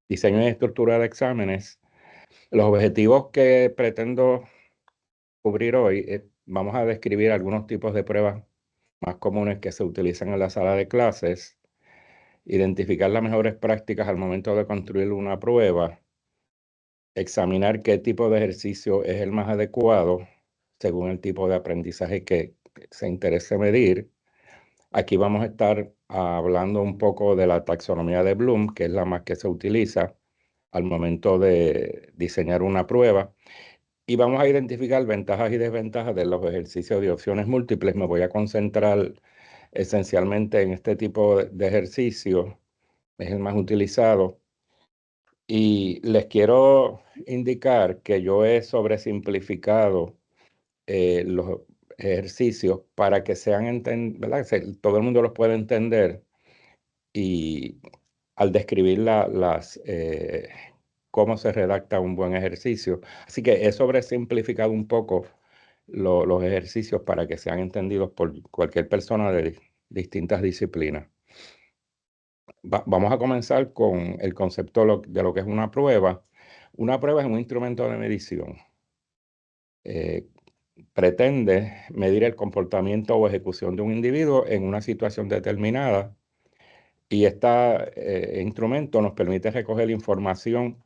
diseño y estructura de exámenes. Los objetivos que pretendo cubrir hoy, vamos a describir algunos tipos de pruebas más comunes que se utilizan en la sala de clases, identificar las mejores prácticas al momento de construir una prueba, examinar qué tipo de ejercicio es el más adecuado según el tipo de aprendizaje que se interese medir. Aquí vamos a estar hablando un poco de la taxonomía de Bloom, que es la más que se utiliza al momento de diseñar una prueba. Y vamos a identificar ventajas y desventajas de los ejercicios de opciones múltiples. Me voy a concentrar esencialmente en este tipo de ejercicio, es el más utilizado. Y les quiero indicar que yo he sobresimplificado los ejercicios para que sean, ¿verdad? Todo el mundo los pueda entender y al describir cómo se redacta un buen ejercicio. Así que he sobresimplificado un poco los ejercicios para que sean entendidos por cualquier persona de distintas disciplinas. Vamos a comenzar con el concepto de lo que es una prueba. Una prueba es un instrumento de medición. Eh, Pretende medir el comportamiento o ejecución de un individuo en una situación determinada y este instrumento nos permite recoger información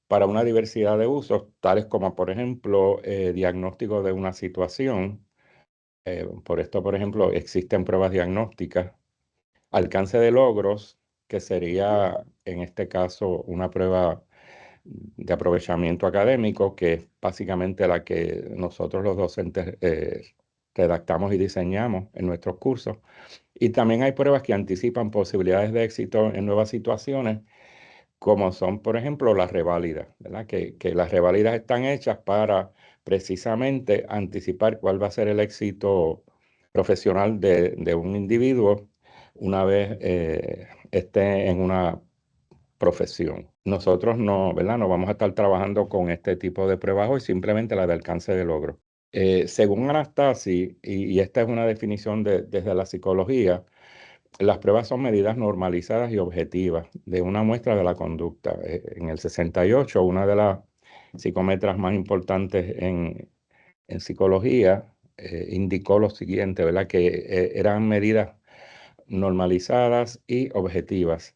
para una diversidad de usos, tales como, por ejemplo, diagnóstico de una situación. Por esto, por ejemplo, existen pruebas diagnósticas, alcance de logros, que sería en este caso una prueba de aprovechamiento académico, que es básicamente la que nosotros los docentes redactamos y diseñamos en nuestros cursos. Y también hay pruebas que anticipan posibilidades de éxito en nuevas situaciones, como son, por ejemplo, las reválidas, ¿verdad? Que las reválidas están hechas para precisamente anticipar cuál va a ser el éxito profesional de un individuo una vez esté en una profesión. Nosotros no, ¿verdad? No vamos a estar trabajando con este tipo de pruebas hoy, simplemente la de alcance de logro. Según Anastasi, y esta es una definición desde la psicología, las pruebas son medidas normalizadas y objetivas de una muestra de la conducta. En el 68, una de las psicometras más importantes en psicología indicó lo siguiente, ¿verdad? Que eran medidas normalizadas y objetivas.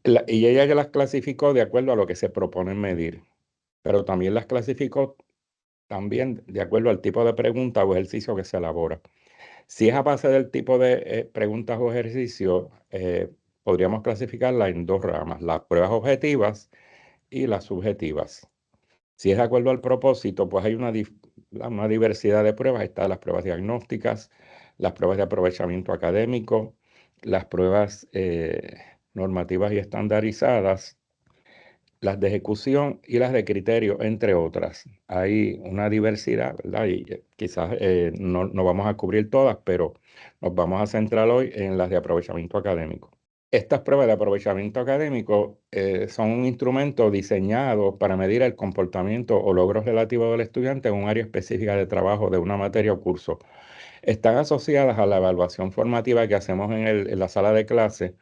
Y ella ya las clasificó de acuerdo a lo que se propone medir, pero también las clasificó también de acuerdo al tipo de pregunta o ejercicio que se elabora. Si es a base del tipo de preguntas o ejercicios, podríamos clasificarla en dos ramas, las pruebas objetivas y las subjetivas. Si es de acuerdo al propósito, pues hay una diversidad de pruebas. Están las pruebas diagnósticas, las pruebas de aprovechamiento académico, las pruebas normativas y estandarizadas, las de ejecución y las de criterio, entre otras. Hay una diversidad, ¿verdad? Y quizás no vamos a cubrir todas, pero nos vamos a centrar hoy en las de aprovechamiento académico. Estas pruebas de aprovechamiento académico son un instrumento diseñado para medir el comportamiento o logros relativos del estudiante en un área específica de trabajo de una materia o curso. Están asociadas a la evaluación formativa que hacemos en la sala de clase,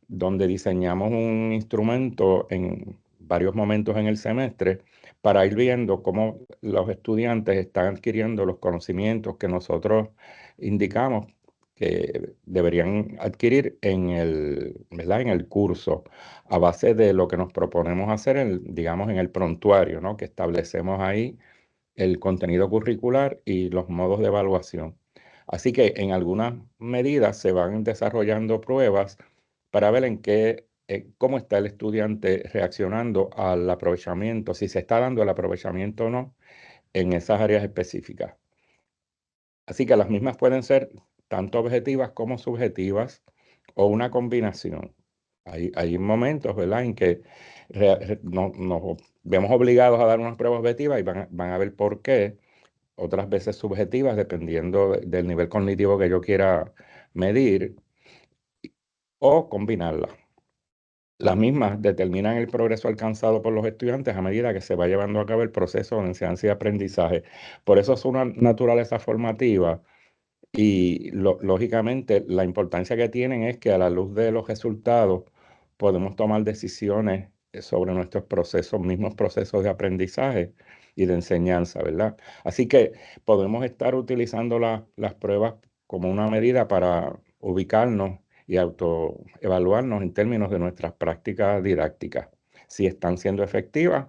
donde diseñamos un instrumento en varios momentos en el semestre para ir viendo cómo los estudiantes están adquiriendo los conocimientos que nosotros indicamos que deberían adquirir ¿verdad? En el curso, a base de lo que nos proponemos hacer, digamos, en el prontuario, ¿no? Que establecemos ahí el contenido curricular y los modos de evaluación. Así que en algunas medidas se van desarrollando pruebas para ver cómo está el estudiante reaccionando al aprovechamiento, si se está dando el aprovechamiento o no en esas áreas específicas. Así que las mismas pueden ser tanto objetivas como subjetivas o una combinación. Hay momentos, ¿verdad?, en que nos vemos obligados a dar unas pruebas objetivas y van a ver por qué. Otras veces subjetivas, dependiendo del nivel cognitivo que yo quiera medir, o combinarlas. Las mismas determinan el progreso alcanzado por los estudiantes a medida que se va llevando a cabo el proceso de enseñanza y aprendizaje. Por eso es una naturaleza formativa y lógicamente la importancia que tienen es que a la luz de los resultados podemos tomar decisiones sobre nuestros procesos, mismos procesos de aprendizaje y de enseñanza, ¿verdad? Así que podemos estar utilizando las pruebas como una medida para ubicarnos y autoevaluarnos en términos de nuestras prácticas didácticas, si están siendo efectivas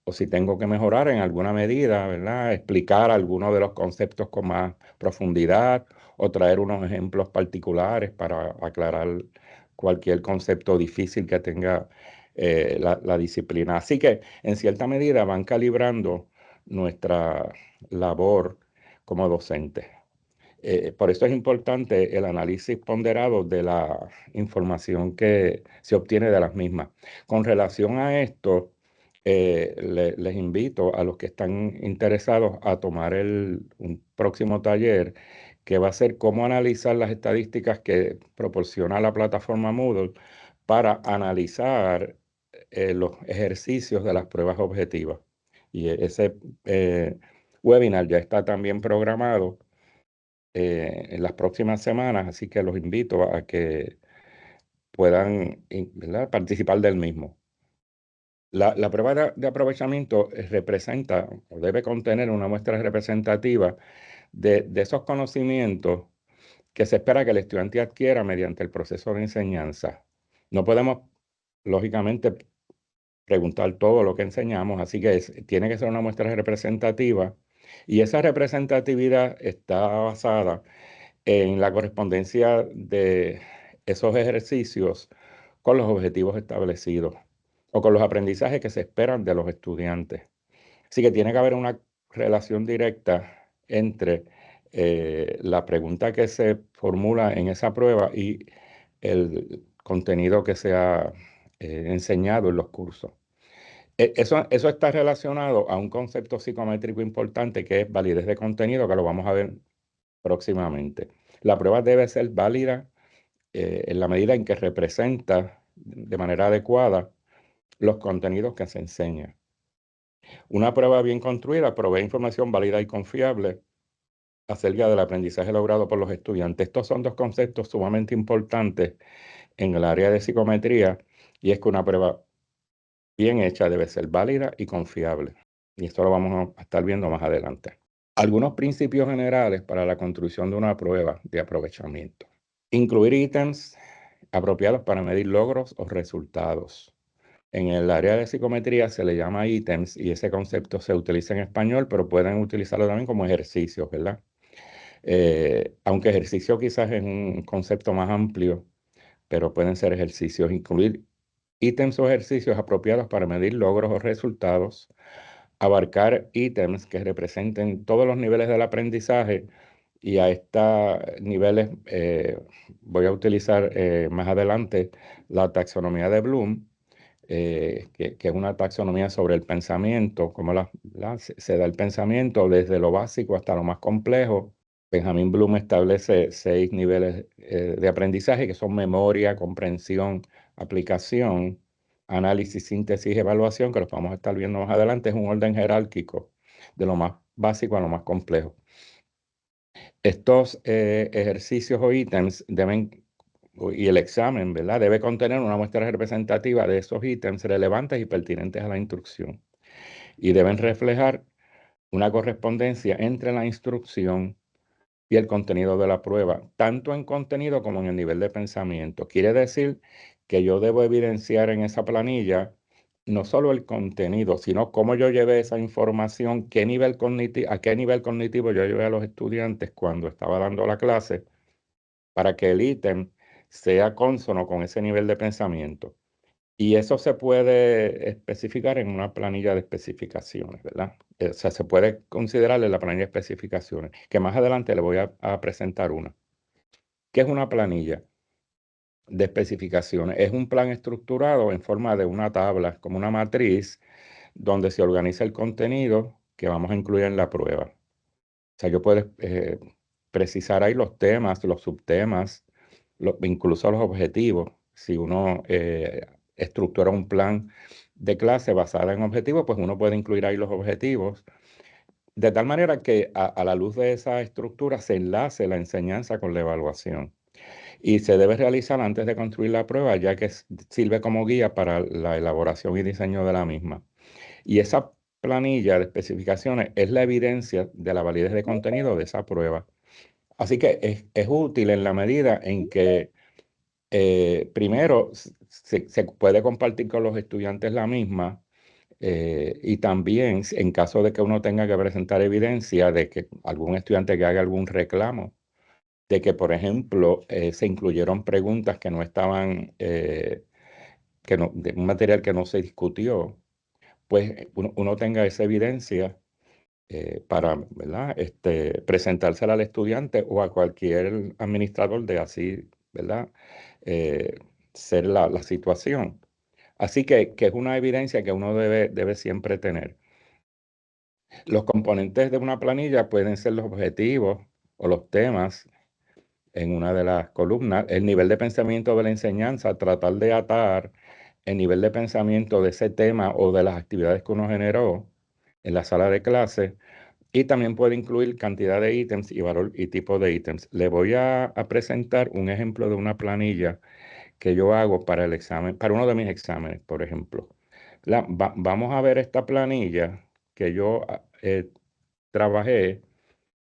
o si tengo que mejorar en alguna medida, ¿verdad? Explicar algunos de los conceptos con más profundidad o traer unos ejemplos particulares para aclarar cualquier concepto difícil que tenga la disciplina. Así que en cierta medida van calibrando nuestra labor como docentes. Por eso es importante el análisis ponderado de la información que se obtiene de las mismas. Con relación a esto, les invito a los que están interesados a tomar un próximo taller que va a ser cómo analizar las estadísticas que proporciona la plataforma Moodle para analizar los ejercicios de las pruebas objetivas. Y ese webinar ya está también programado en las próximas semanas, así que los invito a que puedan, ¿verdad?, participar del mismo. La prueba de aprovechamiento representa o debe contener una muestra representativa de esos conocimientos que se espera que el estudiante adquiera mediante el proceso de enseñanza. No podemos, lógicamente, preguntar todo lo que enseñamos, así que tiene que ser una muestra representativa y esa representatividad está basada en la correspondencia de esos ejercicios con los objetivos establecidos o con los aprendizajes que se esperan de los estudiantes. Así que tiene que haber una relación directa entre la pregunta que se formula en esa prueba y el contenido que se ha enseñado en los cursos. Eso está relacionado a un concepto psicométrico importante que es validez de contenido, que lo vamos a ver próximamente. La prueba debe ser válida en la medida en que representa de manera adecuada los contenidos que se enseñan. Una prueba bien construida provee información válida y confiable acerca del aprendizaje logrado por los estudiantes. Estos son dos conceptos sumamente importantes en el área de psicometría y es que una prueba bien hecha debe ser válida y confiable. Y esto lo vamos a estar viendo más adelante. Algunos principios generales para la construcción de una prueba de aprovechamiento. Incluir ítems apropiados para medir logros o resultados. En el área de psicometría se le llama ítems y ese concepto se utiliza en español, pero pueden utilizarlo también como ejercicios, ¿verdad? Aunque ejercicio quizás es un concepto más amplio, pero pueden ser ejercicios. Incluir ítems o ejercicios apropiados para medir logros o resultados. Abarcar ítems que representen todos los niveles del aprendizaje y a estos niveles voy a utilizar más adelante la taxonomía de Bloom, que es una taxonomía sobre el pensamiento, cómo se da el pensamiento desde lo básico hasta lo más complejo. Benjamin Bloom establece 6 niveles de aprendizaje que son memoria, comprensión, aplicación, análisis, síntesis y evaluación, que los vamos a estar viendo más adelante. Es un orden jerárquico de lo más básico a lo más complejo. Estos ejercicios o ítems y el examen, ¿verdad?, debe contener una muestra representativa de esos ítems relevantes y pertinentes a la instrucción y deben reflejar una correspondencia entre la instrucción y el contenido de la prueba, tanto en contenido como en el nivel de pensamiento. Quiere decir que yo debo evidenciar en esa planilla no solo el contenido, sino cómo yo llevé esa información, a qué nivel cognitivo yo llevé a los estudiantes cuando estaba dando la clase, para que el ítem sea cónsono con ese nivel de pensamiento. Y eso se puede especificar en una planilla de especificaciones, ¿verdad? O sea, se puede considerar en la planilla de especificaciones, que más adelante le voy a presentar una. ¿Qué es una planilla de especificaciones? Es un plan estructurado en forma de una tabla, como una matriz, donde se organiza el contenido que vamos a incluir en la prueba. O sea, yo puedo precisar ahí los temas, los subtemas, incluso los objetivos. Si uno estructura un plan de clase basada en objetivos, pues uno puede incluir ahí los objetivos, de tal manera que a la luz de esa estructura se enlace la enseñanza con la evaluación. y se debe realizar antes de construir la prueba, ya que sirve como guía para la elaboración y diseño de la misma. Y esa planilla de especificaciones es la evidencia de la validez de contenido de esa prueba. Así que es útil en la medida en que, primero, se puede compartir con los estudiantes la misma, y también en caso de que uno tenga que presentar evidencia de que algún estudiante que haga algún reclamo, de que, por ejemplo, se incluyeron preguntas que no estaban, de un material que no se discutió, pues uno tenga esa evidencia, para, ¿verdad? Presentársela al estudiante o a cualquier administrador de así, ¿verdad? Eh, Ser la situación. Así que es una evidencia que uno debe siempre tener. Los componentes de una planilla pueden ser los objetivos o los temas en una de las columnas, el nivel de pensamiento de la enseñanza, tratar de atar el nivel de pensamiento de ese tema o de las actividades que uno generó en la sala de clase. Y también puede incluir cantidad de ítems y valor y tipo de ítems. Le voy a presentar un ejemplo de una planilla que yo hago para el examen, para uno de mis exámenes, por ejemplo. Vamos a ver esta planilla que yo, trabajé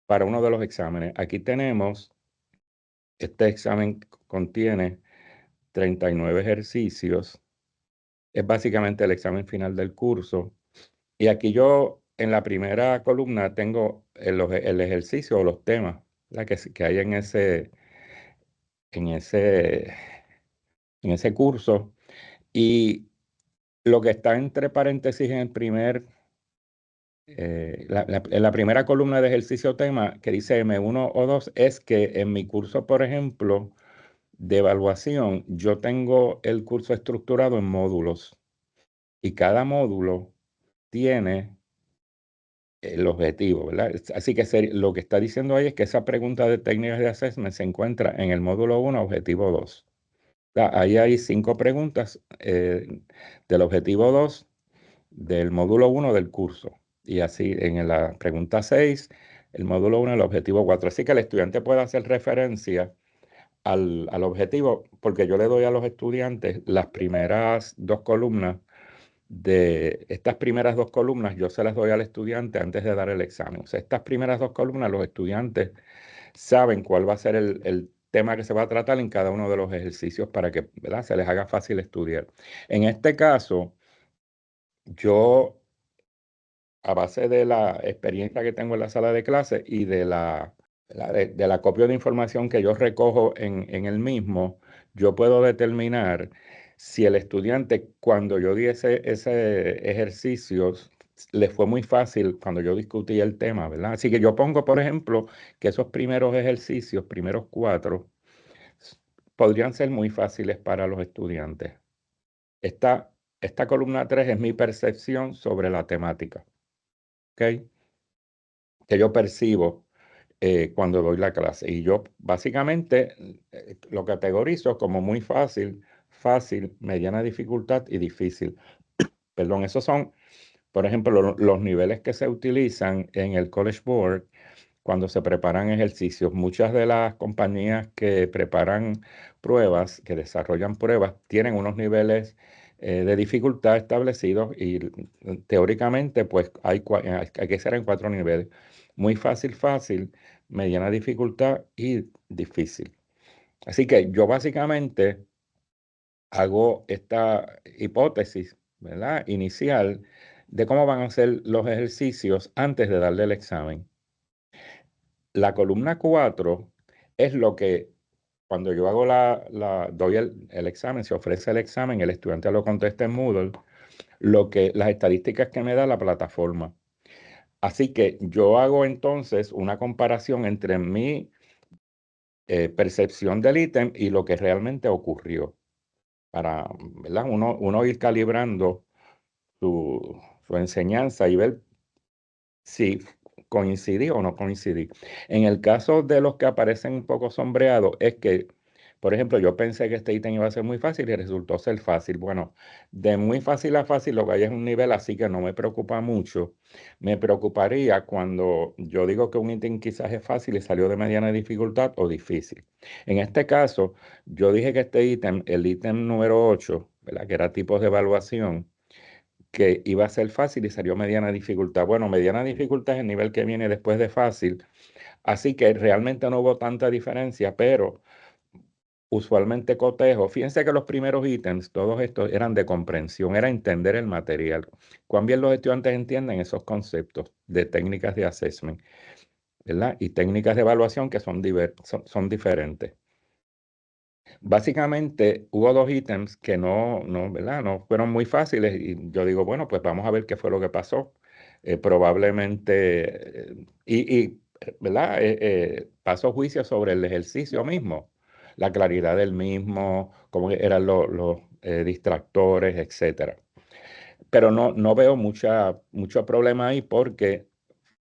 para uno de los exámenes. Aquí tenemos, este examen contiene 39 ejercicios. Es básicamente el examen final del curso. Y aquí yo en la primera columna tengo el ejercicio o los temas, que hay en ese, en ese curso. Y lo que está entre paréntesis en el en la primera columna de ejercicio tema que dice M1 o 2 es que en mi curso, por ejemplo, de evaluación, yo tengo el curso estructurado en módulos y cada módulo tiene el objetivo, ¿verdad? Así que lo que está diciendo ahí es que esa pregunta de técnicas de assessment se encuentra en el módulo 1, objetivo 2. Ahí hay 5 preguntas, del objetivo 2 del módulo 1 del curso. Y así en la pregunta 6, el módulo 1, el objetivo 4. Así que el estudiante puede hacer referencia al objetivo, porque yo le doy a los estudiantes las primeras 2 columnas. De estas primeras 2 columnas yo se las doy al estudiante antes de dar el examen. O sea, estas primeras 2 columnas los estudiantes saben cuál va a ser el tema que se va a tratar en cada uno de los ejercicios para que, ¿verdad?, se les haga fácil estudiar. En este caso, yo, a base de la experiencia que tengo en la sala de clase y del acopio de información que yo recojo en el mismo, yo puedo determinar si el estudiante, cuando yo di ese ejercicio, le fue muy fácil cuando yo discutí el tema, ¿verdad? Así que yo pongo, por ejemplo, que esos primeros ejercicios, primeros 4, podrían ser muy fáciles para los estudiantes. Esta columna 3 es mi percepción sobre la temática, ¿ok? Que yo percibo, cuando doy la clase. Y yo básicamente, lo categorizo como muy fácil, fácil, mediana dificultad y difícil. Perdón, esos son, por ejemplo, los niveles que se utilizan en el College Board cuando se preparan ejercicios. Muchas de las compañías que preparan pruebas, que desarrollan pruebas, tienen unos niveles, de dificultad establecidos y teóricamente pues hay que ser en 4 niveles. Muy fácil, fácil, mediana dificultad y difícil. Así que yo básicamente hago esta hipótesis, ¿verdad?, inicial de cómo van a ser los ejercicios antes de darle el examen. La columna 4 es lo que, cuando yo hago doy el examen, se ofrece el examen, el estudiante lo contesta en Moodle, las estadísticas que me da la plataforma. Así que yo hago entonces una comparación entre mi, percepción del ítem y lo que realmente ocurrió, para, ¿verdad?, uno ir calibrando su enseñanza y ver si coincidí o no coincidí. En el caso de los que aparecen un poco sombreados, es que Por ejemplo, yo pensé que este ítem iba a ser muy fácil y resultó ser fácil. Bueno, de muy fácil a fácil lo que hay es un nivel, así que no me preocupa mucho. Me preocuparía cuando yo digo que un ítem quizás es fácil y salió de mediana dificultad o difícil. En este caso, yo dije que este ítem, el ítem número 8, ¿verdad? Que era tipos de evaluación, que iba a ser fácil y salió mediana dificultad. Bueno, mediana dificultad es el nivel que viene después de fácil, así que realmente no hubo tanta diferencia, pero usualmente cotejo. Fíjense que los primeros ítems, todos estos eran de comprensión, era entender el material. Cuán bien los estudiantes entienden esos conceptos de técnicas de assessment, ¿verdad? Y técnicas de evaluación que son diferentes. Básicamente hubo dos ítems que ¿verdad? No fueron muy fáciles y yo digo, bueno, pues vamos a ver qué fue lo que pasó. Probablemente, ¿verdad? Pasó juicio sobre el ejercicio mismo, la claridad del mismo, cómo eran los distractores, etcétera. Pero no veo mucho problema ahí porque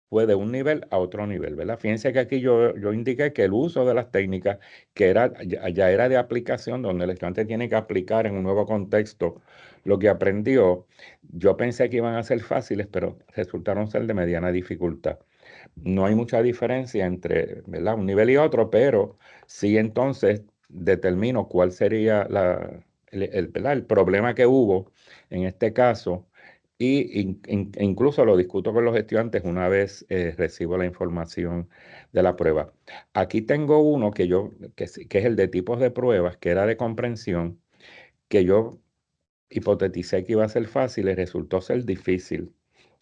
fue de un nivel a otro nivel, ¿verdad? Fíjense que aquí yo indiqué que el uso de las técnicas, que ya era de aplicación, donde el estudiante tiene que aplicar en un nuevo contexto lo que aprendió, yo pensé que iban a ser fáciles, pero resultaron ser de mediana dificultad. No hay mucha diferencia entre, ¿verdad? Un nivel y otro, pero sí entonces determino cuál sería ¿verdad? El problema que hubo en este caso e incluso lo discuto con los estudiantes una vez recibo la información de la prueba. Aquí tengo uno que es el de tipos de pruebas, que era de comprensión, que yo hipoteticé que iba a ser fácil y resultó ser difícil.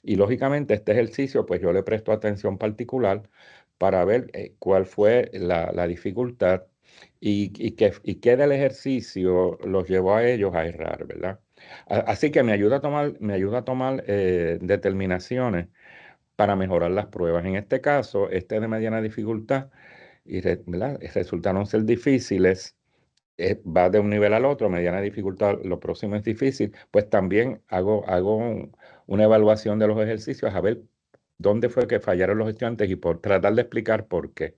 Y lógicamente este ejercicio, pues yo le presto atención particular para ver cuál fue la dificultad y qué del ejercicio los llevó a ellos a errar, ¿verdad? Así que me ayuda a tomar determinaciones para mejorar las pruebas. En este caso, este de mediana dificultad, ¿verdad? Resultaron ser difíciles, va de un nivel al otro, mediana dificultad, lo próximo es difícil, pues también hago una evaluación de los ejercicios a ver dónde fue que fallaron los estudiantes y por tratar de explicar por qué.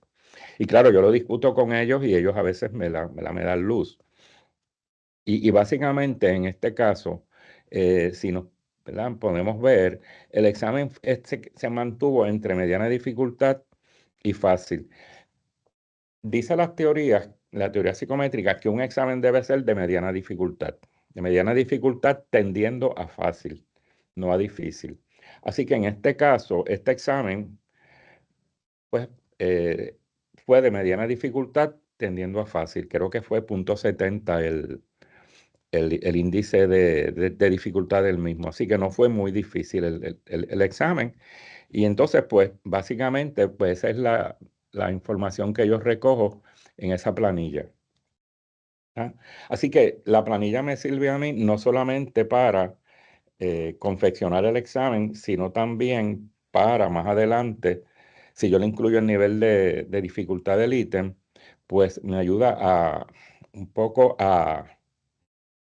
Y claro, yo lo discuto con ellos y ellos a veces me dan luz. Y básicamente en este caso, si nos, ¿verdad? Podemos ver, el examen se mantuvo entre mediana dificultad y fácil. Dice la teoría psicométrica, que un examen debe ser de mediana dificultad tendiendo a fácil, no a difícil. Así que en este caso, este examen, pues, fue de mediana dificultad tendiendo a fácil. Creo que fue .70 el índice de dificultad del mismo. Así que no fue muy difícil el examen. Y entonces, pues, básicamente, pues esa es la información que yo recojo en esa planilla. ¿Ah? Así que la planilla me sirve a mí no solamente para confeccionar el examen, sino también para más adelante, si yo le incluyo el nivel de dificultad del ítem, pues me ayuda un poco a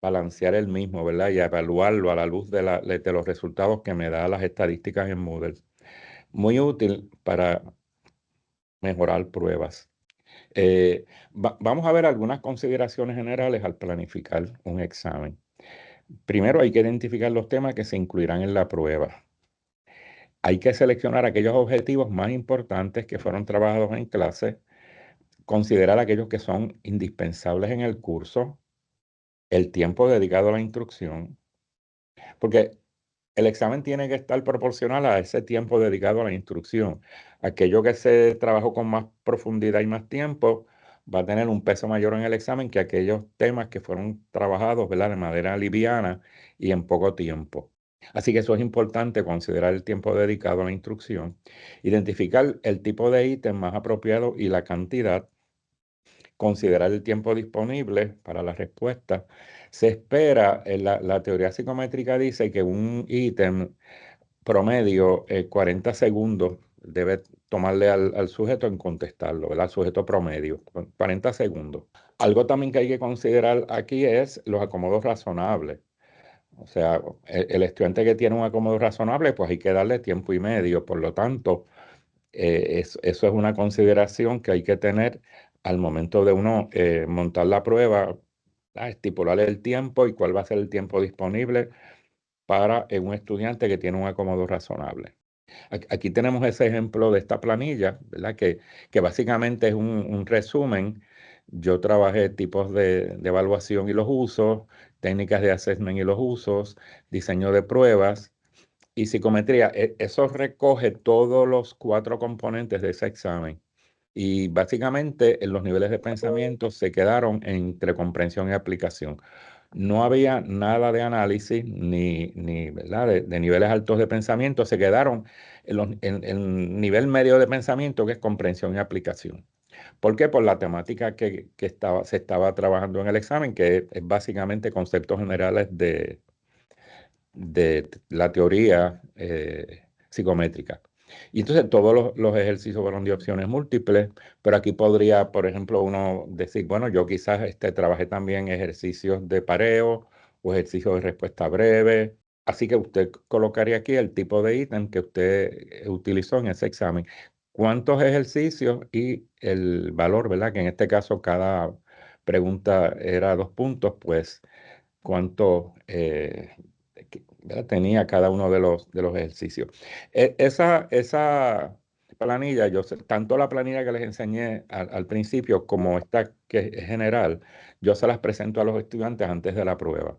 balancear el mismo, ¿verdad? Y a evaluarlo a la luz de los resultados que me da las estadísticas en Moodle. Muy útil para mejorar pruebas. Vamos a ver algunas consideraciones generales al planificar un examen. Primero hay que identificar los temas que se incluirán en la prueba. Hay que seleccionar aquellos objetivos más importantes que fueron trabajados en clase, considerar aquellos que son indispensables en el curso, el tiempo dedicado a la instrucción, porque el examen tiene que estar proporcional a ese tiempo dedicado a la instrucción. Aquello que se trabajó con más profundidad y más tiempo va a tener un peso mayor en el examen que aquellos temas que fueron trabajados, ¿verdad? De manera liviana y en poco tiempo. Así que eso es importante, considerar el tiempo dedicado a la instrucción, identificar el tipo de ítem más apropiado y la cantidad, considerar el tiempo disponible para la respuesta. Se espera, la teoría psicométrica dice que un ítem promedio, 40 segundos debe tomarle al sujeto en contestarlo, ¿verdad? Al sujeto promedio, 40 segundos. Algo también que hay que considerar aquí es los acomodos razonables. O sea, el estudiante que tiene un acomodo razonable, pues hay que darle tiempo y medio. Por lo tanto, eso es una consideración que hay que tener al momento de uno montar la prueba, estipular el tiempo y cuál va a ser el tiempo disponible para un estudiante que tiene un acomodo razonable. Aquí tenemos ese ejemplo de esta planilla, ¿verdad? Que básicamente es un resumen. Yo trabajé tipos de evaluación y los usos, técnicas de assessment y los usos, diseño de pruebas y psicometría. Eso recoge todos los 4 componentes de ese examen. Y básicamente los niveles de pensamiento se quedaron entre comprensión y aplicación. No había nada de análisis ¿verdad? De niveles altos de pensamiento, se quedaron en el nivel medio de pensamiento, que es comprensión y aplicación. ¿Por qué? Por la temática que se estaba trabajando en el examen, que es básicamente conceptos generales de la teoría psicométrica. Y entonces todos los ejercicios fueron de opciones múltiples, pero aquí podría, por ejemplo, uno decir, bueno, yo quizás trabajé también ejercicios de pareo o ejercicios de respuesta breve. Así que usted colocaría aquí el tipo de ítem que usted utilizó en ese examen. ¿Cuántos ejercicios y el valor, ¿verdad? Que en este caso cada pregunta era 2 puntos, pues cuánto ¿verdad? Tenía cada uno de los ejercicios. Esa planilla, tanto la planilla que les enseñé al principio como esta que es general, yo se las presento a los estudiantes antes de la prueba.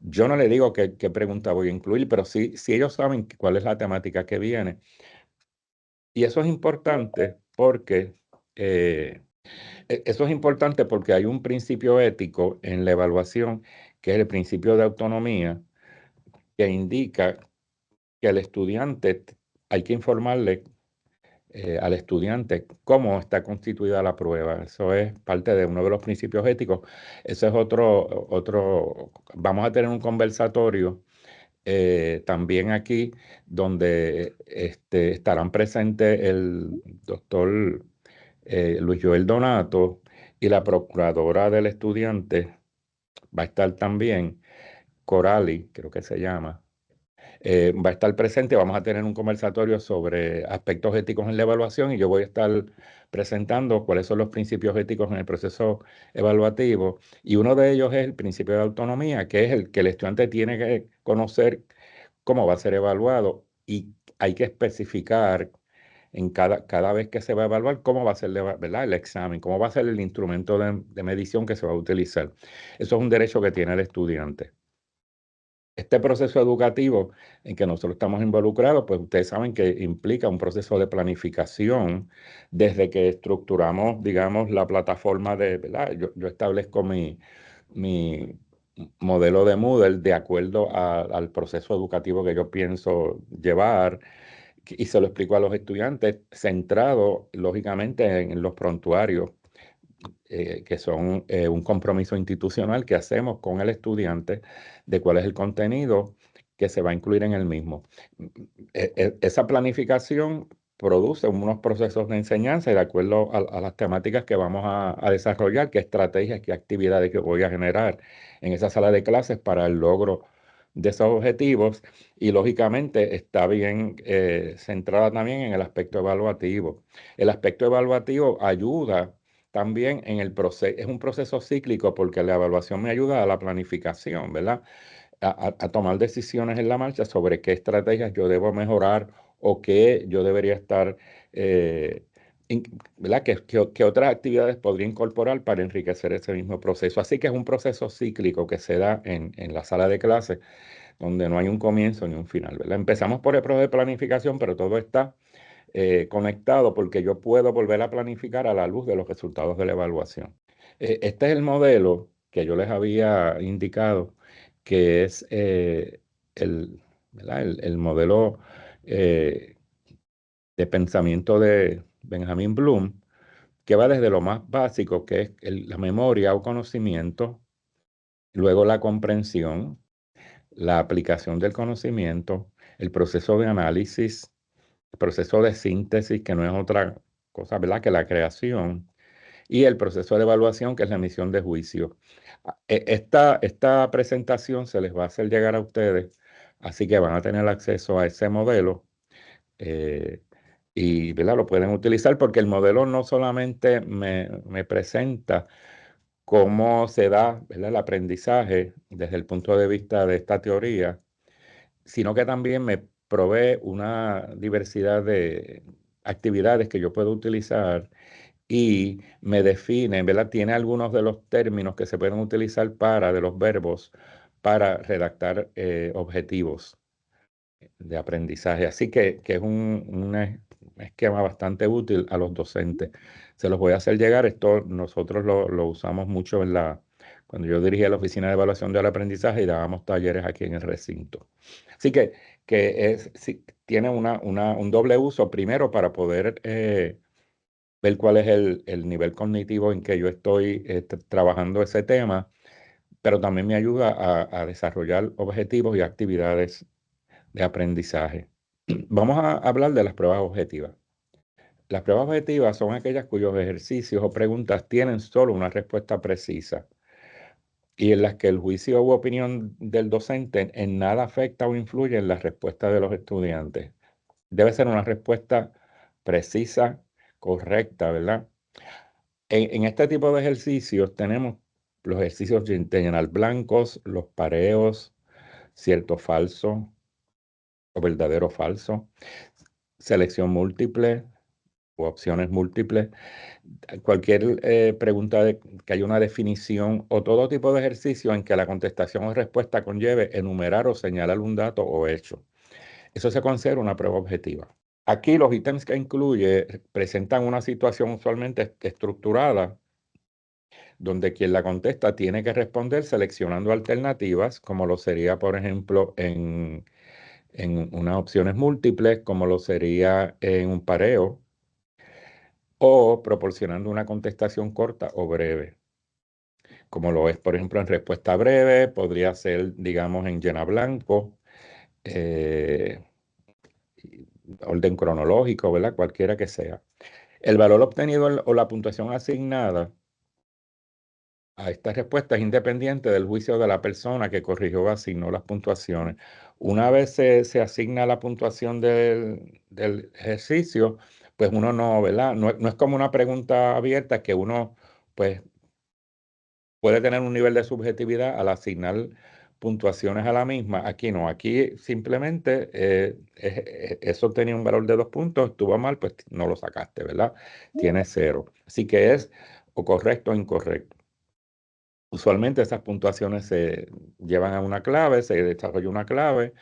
Yo no le digo qué pregunta voy a incluir, pero sí, si ellos saben cuál es la temática que viene. Y eso es importante porque hay un principio ético en la evaluación, que es el principio de autonomía, que indica que hay que informarle al estudiante cómo está constituida la prueba. Eso es parte de uno de los principios éticos. Eso es vamos a tener un conversatorio también aquí, donde estarán presentes el doctor Luis Joel Donato y la procuradora del estudiante va a estar también, Corali, creo que se llama. Va a estar presente, vamos a tener un conversatorio sobre aspectos éticos en la evaluación y yo voy a estar presentando cuáles son los principios éticos en el proceso evaluativo, y uno de ellos es el principio de autonomía, que es el que el estudiante tiene que conocer cómo va a ser evaluado, y hay que especificar en cada vez que se va a evaluar cómo va a ser, ¿verdad? El examen, cómo va a ser el instrumento de medición que se va a utilizar. Eso es un derecho que tiene el estudiante. Este proceso educativo en que nosotros estamos involucrados, pues ustedes saben que implica un proceso de planificación desde que estructuramos, digamos, la plataforma ¿verdad? Yo establezco mi modelo de Moodle de acuerdo al proceso educativo que yo pienso llevar, y se lo explico a los estudiantes, centrado lógicamente en los prontuarios, que son un compromiso institucional que hacemos con el estudiante de cuál es el contenido que se va a incluir en el mismo. Esa planificación produce unos procesos de enseñanza y de acuerdo a las temáticas que vamos a desarrollar, qué estrategias, qué actividades que voy a generar en esa sala de clases para el logro de esos objetivos, y lógicamente está bien centrada también en el aspecto evaluativo. El aspecto evaluativo ayuda también en el proceso, es un proceso cíclico porque la evaluación me ayuda a la planificación, ¿verdad? A tomar decisiones en la marcha sobre qué estrategias yo debo mejorar o qué yo debería estar, eh, in- ¿verdad? ¿Qué otras actividades podría incorporar para enriquecer ese mismo proceso? Así que es un proceso cíclico que se da en la sala de clases, donde no hay un comienzo ni un final, ¿verdad? Empezamos por el proceso de planificación, pero todo está conectado porque yo puedo volver a planificar a la luz de los resultados de la evaluación. Este es el modelo que yo les había indicado, que es ¿verdad? El modelo eh, de pensamiento de Benjamin Bloom, que va desde lo más básico, que es la memoria o conocimiento, luego la comprensión, la aplicación del conocimiento, el proceso de análisis, el proceso de síntesis, que no es otra cosa, ¿verdad?, que la creación, y el proceso de evaluación, que es la emisión de juicio. Esta presentación se les va a hacer llegar a ustedes, así que van a tener acceso a ese modelo. eh, y, ¿verdad? Lo pueden utilizar porque el modelo no solamente me presenta cómo se da, ¿verdad? El aprendizaje desde el punto de vista de esta teoría, sino que también me provee una diversidad de actividades que yo puedo utilizar y me define, ¿verdad? Tiene algunos de los términos que se pueden utilizar de los verbos, para redactar objetivos de aprendizaje. Así que es un esquema bastante útil a los docentes. Se los voy a hacer llegar. Esto nosotros lo usamos mucho cuando yo dirigía la Oficina de Evaluación del Aprendizaje y dábamos talleres aquí en el recinto. Así que sí, tiene un doble uso. Primero, para poder ver cuál es el nivel cognitivo en que yo estoy trabajando ese tema, pero también me ayuda a desarrollar objetivos y actividades de aprendizaje. Vamos a hablar de las pruebas objetivas. Las pruebas objetivas son aquellas cuyos ejercicios o preguntas tienen solo una respuesta precisa y en las que el juicio u opinión del docente en nada afecta o influye en la respuesta de los estudiantes. Debe ser una respuesta precisa, correcta, ¿verdad? En este tipo de ejercicios tenemos los ejercicios de llenar blancos, los pareos, cierto falso o verdadero falso, selección múltiple o opciones múltiples, cualquier pregunta que haya una definición o todo tipo de ejercicio en que la contestación o respuesta conlleve enumerar o señalar un dato o hecho. Eso se considera una prueba objetiva. Aquí los ítems que incluye presentan una situación usualmente estructurada donde quien la contesta tiene que responder seleccionando alternativas, como lo sería, por ejemplo, en unas opciones múltiples, como lo sería en un pareo, o proporcionando una contestación corta o breve, como lo es, por ejemplo, en respuesta breve, podría ser, digamos, en llena blanco, eh, orden cronológico, ¿verdad? Cualquiera que sea. El valor obtenido o la puntuación asignada a esta respuesta es independiente del juicio de la persona que corrigió o asignó las puntuaciones. Una vez se asigna la puntuación del ejercicio, pues uno no, ¿verdad? No es como una pregunta abierta que uno, pues, puede tener un nivel de subjetividad al asignar puntuaciones a la misma. Aquí no, aquí simplemente eso tenía un valor de 2 puntos, estuvo mal, pues no lo sacaste, ¿verdad? Tiene 0. Así que es o correcto o incorrecto. Usualmente esas puntuaciones se llevan a una clave, se desarrolla una clave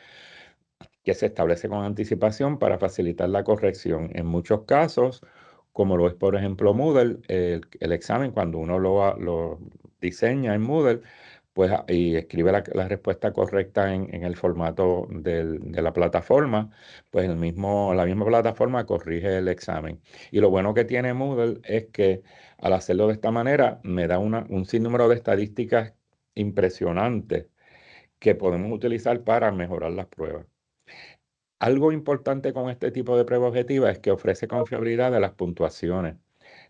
que se establece con anticipación para facilitar la corrección. En muchos casos, como lo es por ejemplo Moodle, el examen cuando uno lo diseña en Moodle, pues y escribe la respuesta correcta en el formato de la plataforma, pues la misma plataforma corrige el examen. Y lo bueno que tiene Moodle es que al hacerlo de esta manera me da un sinnúmero de estadísticas impresionantes que podemos utilizar para mejorar las pruebas. Algo importante con este tipo de prueba objetiva es que ofrece confiabilidad de las puntuaciones.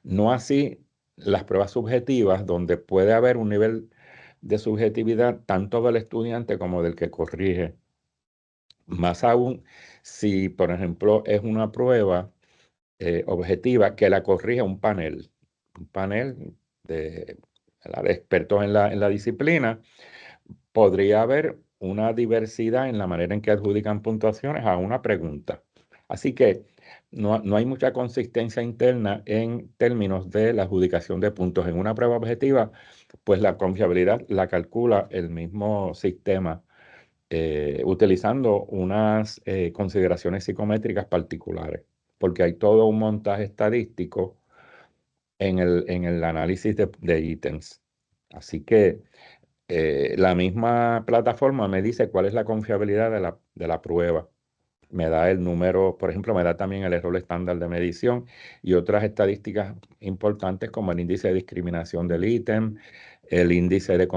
No así las pruebas subjetivas, donde puede haber un nivel de subjetividad tanto del estudiante como del que corrige. Más aún si, por ejemplo, es una prueba objetiva que la corrige un panel ¿verdad? De expertos en la disciplina. Podría haber una diversidad en la manera en que adjudican puntuaciones a una pregunta. Así que no hay mucha consistencia interna en términos de la adjudicación de puntos. En una prueba objetiva, pues la confiabilidad la calcula el mismo sistema utilizando unas consideraciones psicométricas particulares, porque hay todo un montaje estadístico en el análisis de ítems. Así que la misma plataforma me dice cuál es la confiabilidad de la prueba. Me da el número, por ejemplo, me da también el error estándar de medición y otras estadísticas importantes como el índice de discriminación del ítem, el índice de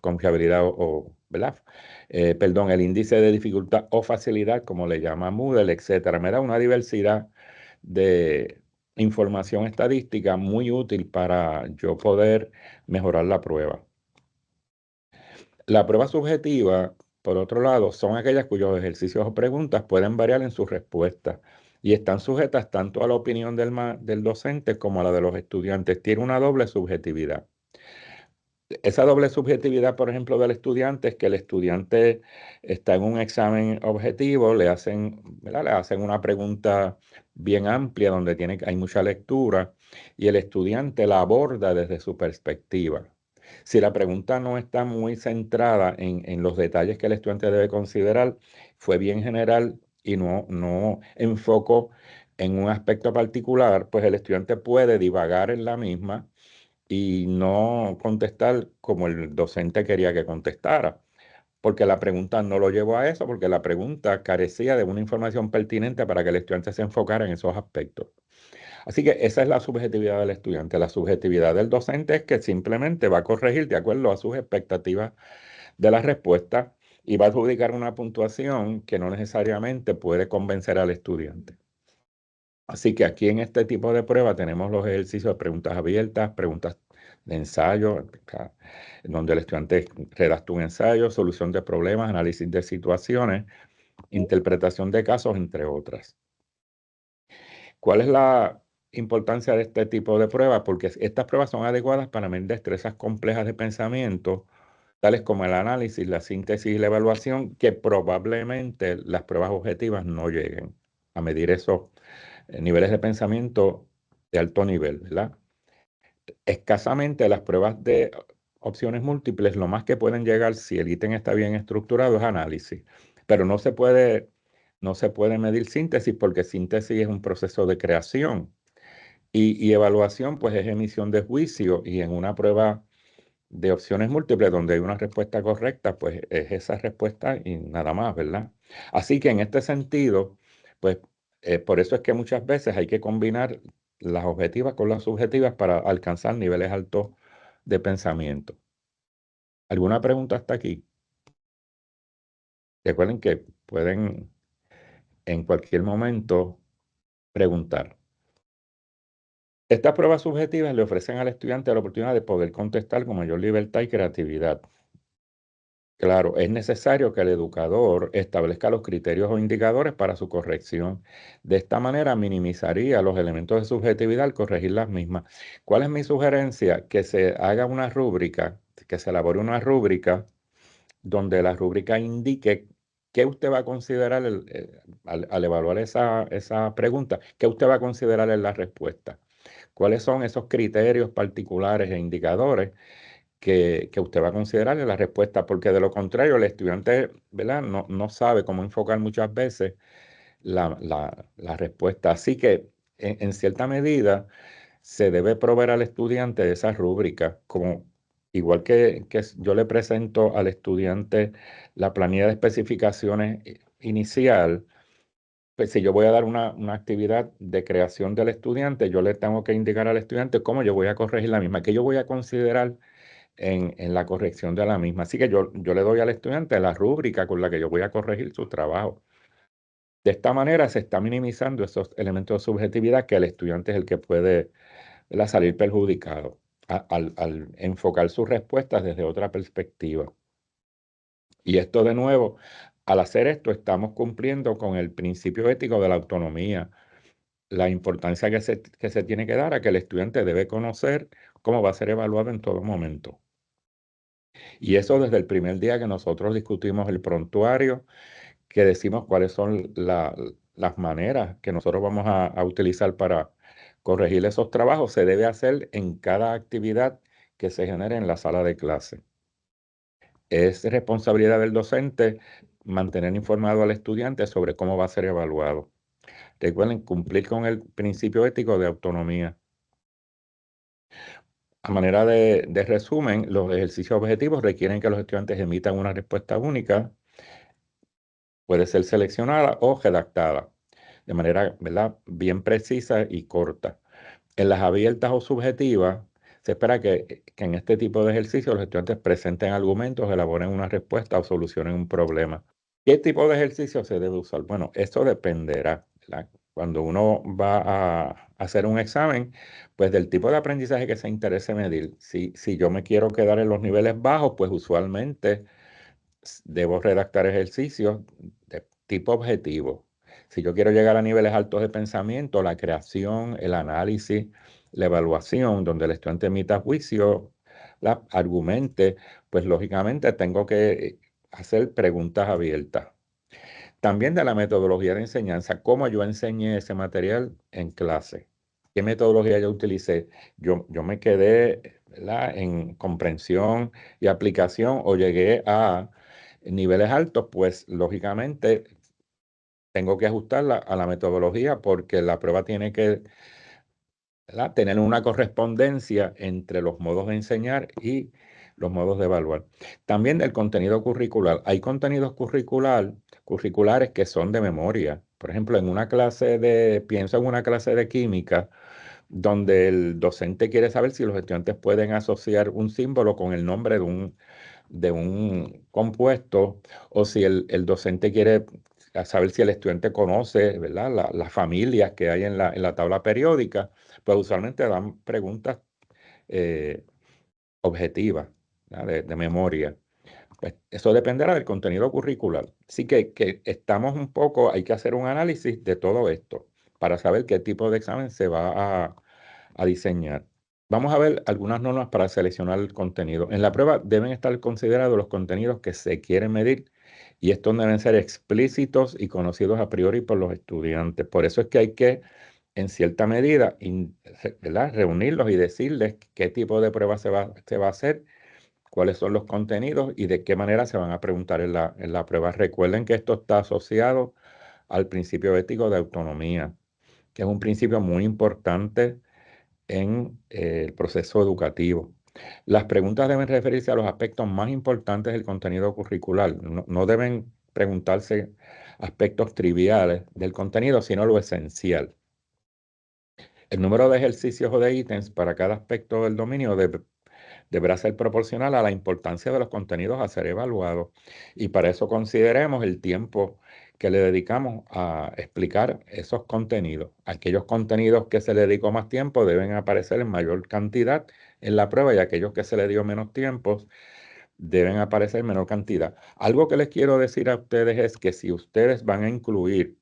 confiabilidad ¿verdad? Perdón, el índice de dificultad o facilidad, como le llama Moodle, etcétera. Me da una diversidad de información estadística muy útil para yo poder mejorar la prueba. La prueba subjetiva, por otro lado, son aquellas cuyos ejercicios o preguntas pueden variar en su respuesta. y están sujetas tanto a la opinión del docente como a la de los estudiantes. Tiene una doble subjetividad. Esa doble subjetividad, por ejemplo, del estudiante es que el estudiante está en un examen objetivo, le hacen, ¿verdad? Le hacen una pregunta bien amplia donde hay mucha lectura y el estudiante la aborda desde su perspectiva. Si la pregunta no está muy centrada en los detalles que el estudiante debe considerar, fue bien general y no enfocó en un aspecto particular, pues el estudiante puede divagar en la misma y no contestar como el docente quería que contestara, porque la pregunta no lo llevó a eso, porque la pregunta carecía de una información pertinente para que el estudiante se enfocara en esos aspectos. Así que esa es la subjetividad del estudiante. La subjetividad del docente es que simplemente va a corregir de acuerdo a sus expectativas de la respuesta y va a adjudicar una puntuación que no necesariamente puede convencer al estudiante. Así que aquí en este tipo de prueba tenemos los ejercicios de preguntas abiertas, preguntas de ensayo, en donde el estudiante redacta un ensayo, solución de problemas, análisis de situaciones, interpretación de casos, entre otras. ¿Cuál es la importancia de este tipo de pruebas? Porque estas pruebas son adecuadas para medir destrezas complejas de pensamiento, tales como el análisis, la síntesis y la evaluación, que probablemente las pruebas objetivas no lleguen a medir esos niveles de pensamiento de alto nivel, ¿verdad? Escasamente las pruebas de opciones múltiples, lo más que pueden llegar si el ítem está bien estructurado es análisis, pero no se puede medir síntesis porque síntesis es un proceso de creación y evaluación pues es emisión de juicio y en una prueba de opciones múltiples donde hay una respuesta correcta, pues es esa respuesta y nada más, ¿verdad? Así que en este sentido, pues por eso es que muchas veces hay que combinar las objetivas con las subjetivas para alcanzar niveles altos de pensamiento. ¿Alguna pregunta hasta aquí? Recuerden que pueden en cualquier momento preguntar. Estas pruebas subjetivas le ofrecen al estudiante la oportunidad de poder contestar con mayor libertad y creatividad. Claro, es necesario que el educador establezca los criterios o indicadores para su corrección. De esta manera minimizaría los elementos de subjetividad al corregir las mismas. ¿Cuál es mi sugerencia? Que se haga una rúbrica, que se elabore una rúbrica donde la rúbrica indique qué usted va a considerar al evaluar esa pregunta, qué usted va a considerar en la respuesta. ¿Cuáles son esos criterios particulares e indicadores que usted va a considerar en la respuesta? Porque de lo contrario, el estudiante, ¿verdad? No sabe cómo enfocar muchas veces la respuesta. Así que, en cierta medida, se debe proveer al estudiante de esa rúbrica, como igual que yo le presento al estudiante la planilla de especificaciones inicial. Pues si yo voy a dar una actividad de creación del estudiante, yo le tengo que indicar al estudiante cómo yo voy a corregir la misma, que yo voy a considerar en la corrección de la misma. Así que yo le doy al estudiante la rúbrica con la que yo voy a corregir su trabajo. De esta manera se está minimizando esos elementos de subjetividad que el estudiante es el que puede, ¿verdad?, salir perjudicado al enfocar sus respuestas desde otra perspectiva. Y esto de nuevo, al hacer esto, estamos cumpliendo con el principio ético de la autonomía, la importancia que se tiene que dar a que el estudiante debe conocer cómo va a ser evaluado en todo momento. Y eso desde el primer día que nosotros discutimos el prontuario, que decimos cuáles son las maneras que nosotros vamos a utilizar para corregir esos trabajos, se debe hacer en cada actividad que se genere en la sala de clase. Es responsabilidad del docente mantener informado al estudiante sobre cómo va a ser evaluado. Recuerden cumplir con el principio ético de autonomía. A manera de resumen, los ejercicios objetivos requieren que los estudiantes emitan una respuesta única, puede ser seleccionada o redactada, de manera, ¿verdad?, bien precisa y corta. En las abiertas o subjetivas, se espera que en este tipo de ejercicios los estudiantes presenten argumentos, elaboren una respuesta o solucionen un problema. ¿Qué tipo de ejercicio se debe usar? Bueno, eso dependerá, ¿verdad? Cuando uno va a hacer un examen, pues del tipo de aprendizaje que se interese medir. Si yo me quiero quedar en los niveles bajos, pues usualmente debo redactar ejercicios de tipo objetivo. Si yo quiero llegar a niveles altos de pensamiento, la creación, el análisis, la evaluación, donde el estudiante emita juicio, argumente, pues lógicamente tengo que hacer preguntas abiertas. También de la metodología de enseñanza, cómo yo enseñé ese material en clase, qué metodología yo utilicé. Yo me quedé, ¿verdad?, en comprensión y aplicación o llegué a niveles altos, pues lógicamente tengo que ajustarla a la metodología porque la prueba tiene que, ¿verdad?, tener una correspondencia entre los modos de enseñar y los modos de evaluar. También del contenido curricular. Hay contenidos curriculares que son de memoria. Por ejemplo, pienso en una clase de química donde el docente quiere saber si los estudiantes pueden asociar un símbolo con el nombre de un compuesto, o si el docente quiere saber si el estudiante conoce, ¿verdad?, las familias que hay en la tabla periódica. Pues usualmente dan preguntas eh, objetivas, ¿verdad?, de memoria. Pues eso dependerá del contenido curricular. Así que estamos hay que hacer un análisis de todo esto para saber qué tipo de examen se va a diseñar. Vamos a ver algunas normas para seleccionar el contenido. En la prueba deben estar considerados los contenidos que se quieren medir y estos deben ser explícitos y conocidos a priori por los estudiantes. Por eso es que hay que, en cierta medida, ¿verdad?, reunirlos y decirles qué tipo de prueba se va a hacer, cuáles son los contenidos y de qué manera se van a preguntar en la prueba. Recuerden que esto está asociado al principio ético de autonomía, que es un principio muy importante en el proceso educativo. Las preguntas deben referirse a los aspectos más importantes del contenido curricular. No deben preguntarse aspectos triviales del contenido, sino lo esencial. El número de ejercicios o de ítems para cada aspecto del dominio deberá ser proporcional a la importancia de los contenidos a ser evaluados, y para eso consideremos el tiempo que le dedicamos a explicar esos contenidos. Aquellos contenidos que se le dedicó más tiempo deben aparecer en mayor cantidad en la prueba, y aquellos que se le dio menos tiempo deben aparecer en menor cantidad. Algo que les quiero decir a ustedes es que si ustedes van a incluir,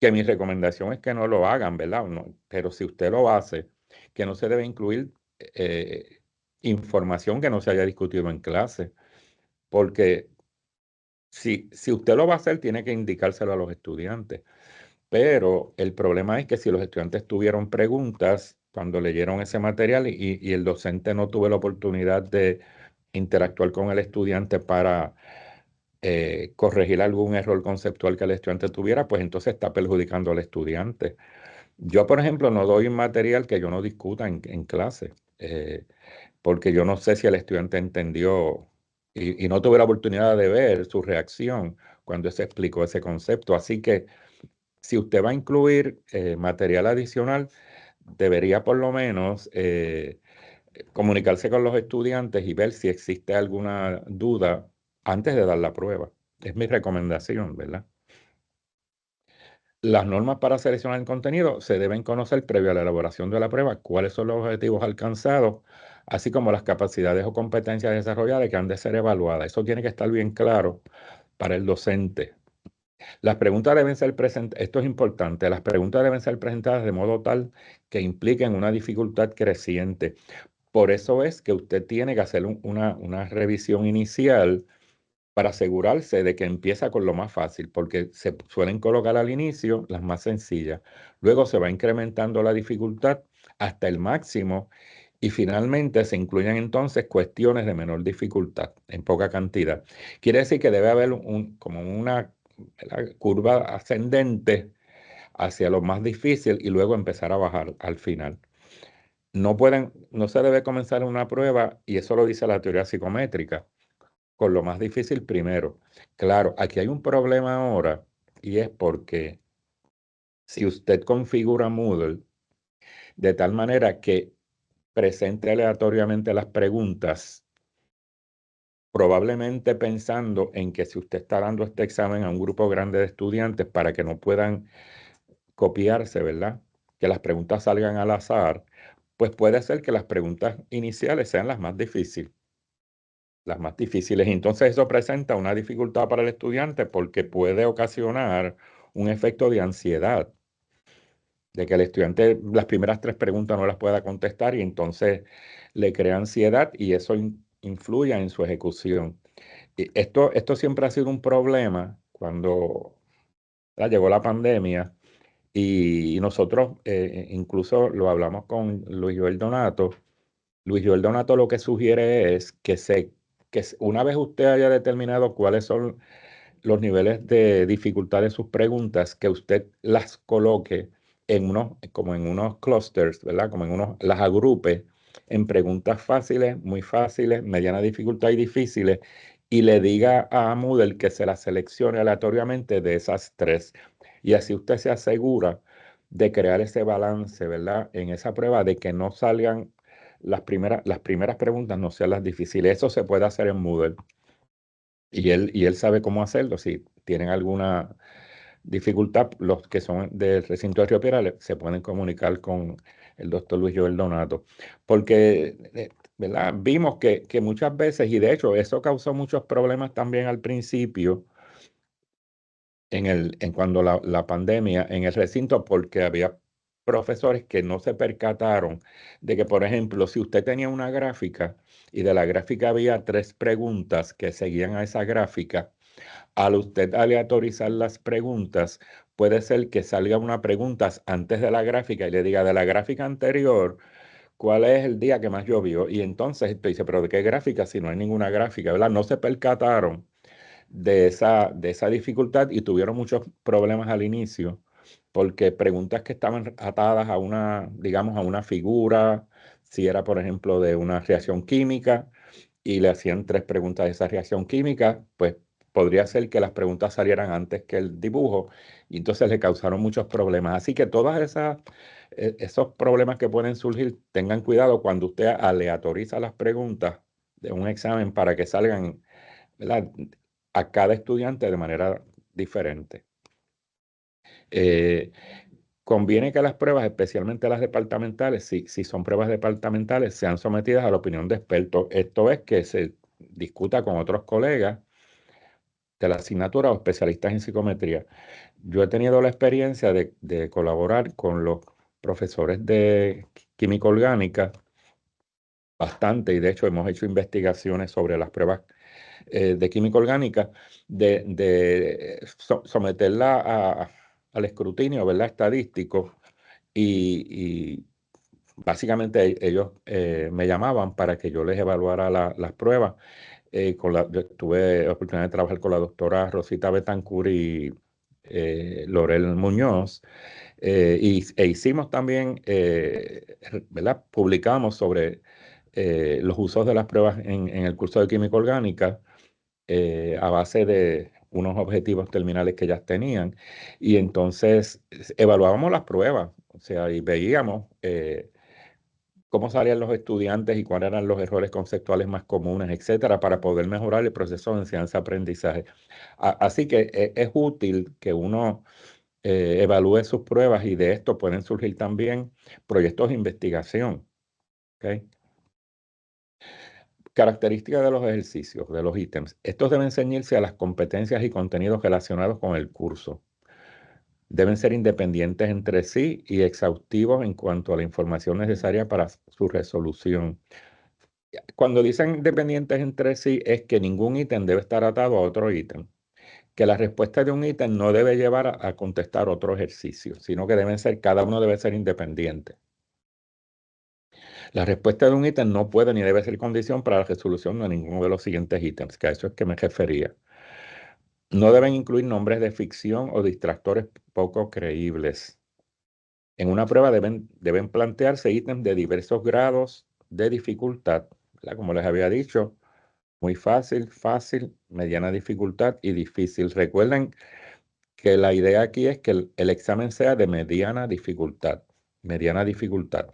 que mi recomendación es que no lo hagan, ¿verdad? Pero si usted lo hace, que no se debe incluir eh, información que no se haya discutido en clase, porque si usted lo va a hacer, tiene que indicárselo a los estudiantes. Pero el problema es que si los estudiantes tuvieron preguntas cuando leyeron ese material y el docente no tuvo la oportunidad de interactuar con el estudiante para corregir algún error conceptual que el estudiante tuviera, pues entonces está perjudicando al estudiante. Yo, por ejemplo, no doy material que yo no discuta en clase, porque yo no sé si el estudiante entendió y no tuve la oportunidad de ver su reacción cuando se explicó ese concepto. Así que si usted va a incluir material adicional, debería por lo menos comunicarse con los estudiantes y ver si existe alguna duda antes de dar la prueba. Es mi recomendación, ¿verdad? Las normas para seleccionar el contenido se deben conocer previo a la elaboración de la prueba, cuáles son los objetivos alcanzados, así como las capacidades o competencias desarrolladas que han de ser evaluadas. Eso tiene que estar bien claro para el docente. Las preguntas deben ser presentadas, esto es importante, las preguntas deben ser presentadas de modo tal que impliquen una dificultad creciente. Por eso es que usted tiene que hacer una revisión inicial para asegurarse de que empieza con lo más fácil, porque se suelen colocar al inicio las más sencillas. Luego se va incrementando la dificultad hasta el máximo y finalmente se incluyen entonces cuestiones de menor dificultad en poca cantidad. Quiere decir que debe haber como una, ¿verdad?, curva ascendente hacia lo más difícil y luego empezar a bajar al final. No se debe comenzar una prueba, y eso lo dice la teoría psicométrica, con lo más difícil primero. Claro, aquí hay un problema ahora, y es porque si usted configura Moodle de tal manera que presente aleatoriamente las preguntas, probablemente pensando en que si usted está dando este examen a un grupo grande de estudiantes para que no puedan copiarse, ¿verdad?, que las preguntas salgan al azar, pues puede ser que las preguntas iniciales sean las más difíciles. Entonces eso presenta una dificultad para el estudiante porque puede ocasionar un efecto de ansiedad, de que el estudiante las primeras 3 preguntas no las pueda contestar y entonces le crea ansiedad y eso influye en su ejecución. Y esto siempre ha sido un problema cuando llegó la pandemia y nosotros incluso lo hablamos con Luis Joel Donato. Luis Joel Donato lo que sugiere es una vez usted haya determinado cuáles son los niveles de dificultad de sus preguntas, que usted las coloque como en unos clusters, ¿verdad? Como en las agrupe en preguntas fáciles, muy fáciles, mediana dificultad y difíciles, y le diga a Moodle que se las seleccione aleatoriamente de esas 3. Y así usted se asegura de crear ese balance, ¿verdad? En esa prueba de que no salgan las primeras preguntas, no sean las difíciles. Eso se puede hacer en Moodle. Y él sabe cómo hacerlo. Si tienen alguna dificultad, los que son del recinto de Río Piedras se pueden comunicar con el doctor Luis Joel Donato. Porque, ¿verdad? Vimos que muchas veces, y de hecho eso causó muchos problemas también al principio, en cuando la pandemia, en el recinto, porque había profesores que no se percataron de que, por ejemplo, si usted tenía una gráfica y de la gráfica había 3 preguntas que seguían a esa gráfica, al usted aleatorizar las preguntas, puede ser que salga una pregunta antes de la gráfica y le diga de la gráfica anterior, ¿cuál es el día que más llovió? Y entonces usted dice, pero ¿de qué gráfica? Si no hay ninguna gráfica, ¿verdad? No se percataron de esa dificultad y tuvieron muchos problemas al inicio, porque preguntas que estaban atadas a digamos, a una figura, si era, por ejemplo, de una reacción química, y le hacían 3 preguntas de esa reacción química, pues podría ser que las preguntas salieran antes que el dibujo, y entonces le causaron muchos problemas. Así que esos problemas que pueden surgir, tengan cuidado cuando usted aleatoriza las preguntas de un examen para que salgan, ¿verdad?, a cada estudiante de manera diferente. Eh, Conviene que las pruebas, especialmente las departamentales, si son pruebas departamentales, sean sometidas a la opinión de expertos. Esto es que se discuta con otros colegas de la asignatura o especialistas en psicometría. Yo he tenido la experiencia de colaborar con los profesores de química orgánica bastante, y de hecho hemos hecho investigaciones sobre las pruebas de química orgánica, someterla al escrutinio, ¿verdad?, estadístico, y básicamente ellos me llamaban para que yo les evaluara las pruebas. Yo tuve la oportunidad de trabajar con la doctora Rosita Betancur y Lorel Muñoz, e hicimos también, ¿verdad? Publicamos sobre los usos de las pruebas en el curso de química orgánica, a base de unos objetivos terminales que ellas tenían. Y entonces evaluábamos las pruebas, o sea, y veíamos cómo salían los estudiantes y cuáles eran los errores conceptuales más comunes, etcétera, para poder mejorar el proceso de enseñanza-aprendizaje. Así que es útil que uno evalúe sus pruebas, y de esto pueden surgir también proyectos de investigación. ¿Ok? Características de los ejercicios, de los ítems. Estos deben ceñirse a las competencias y contenidos relacionados con el curso. Deben ser independientes entre sí y exhaustivos en cuanto a la información necesaria para su resolución. Cuando dicen independientes entre sí, es que ningún ítem debe estar atado a otro ítem. Que la respuesta de un ítem no debe llevar a contestar otro ejercicio, sino que cada uno debe ser independiente. La respuesta de un ítem no puede ni debe ser condición para la resolución de ninguno de los siguientes ítems, que a eso es que me refería. No deben incluir nombres de ficción o distractores poco creíbles. En una prueba deben plantearse ítems de diversos grados de dificultad, ¿verdad? Como les había dicho, muy fácil, fácil, mediana dificultad y difícil. Recuerden que la idea aquí es que el examen sea de mediana dificultad. Mediana dificultad.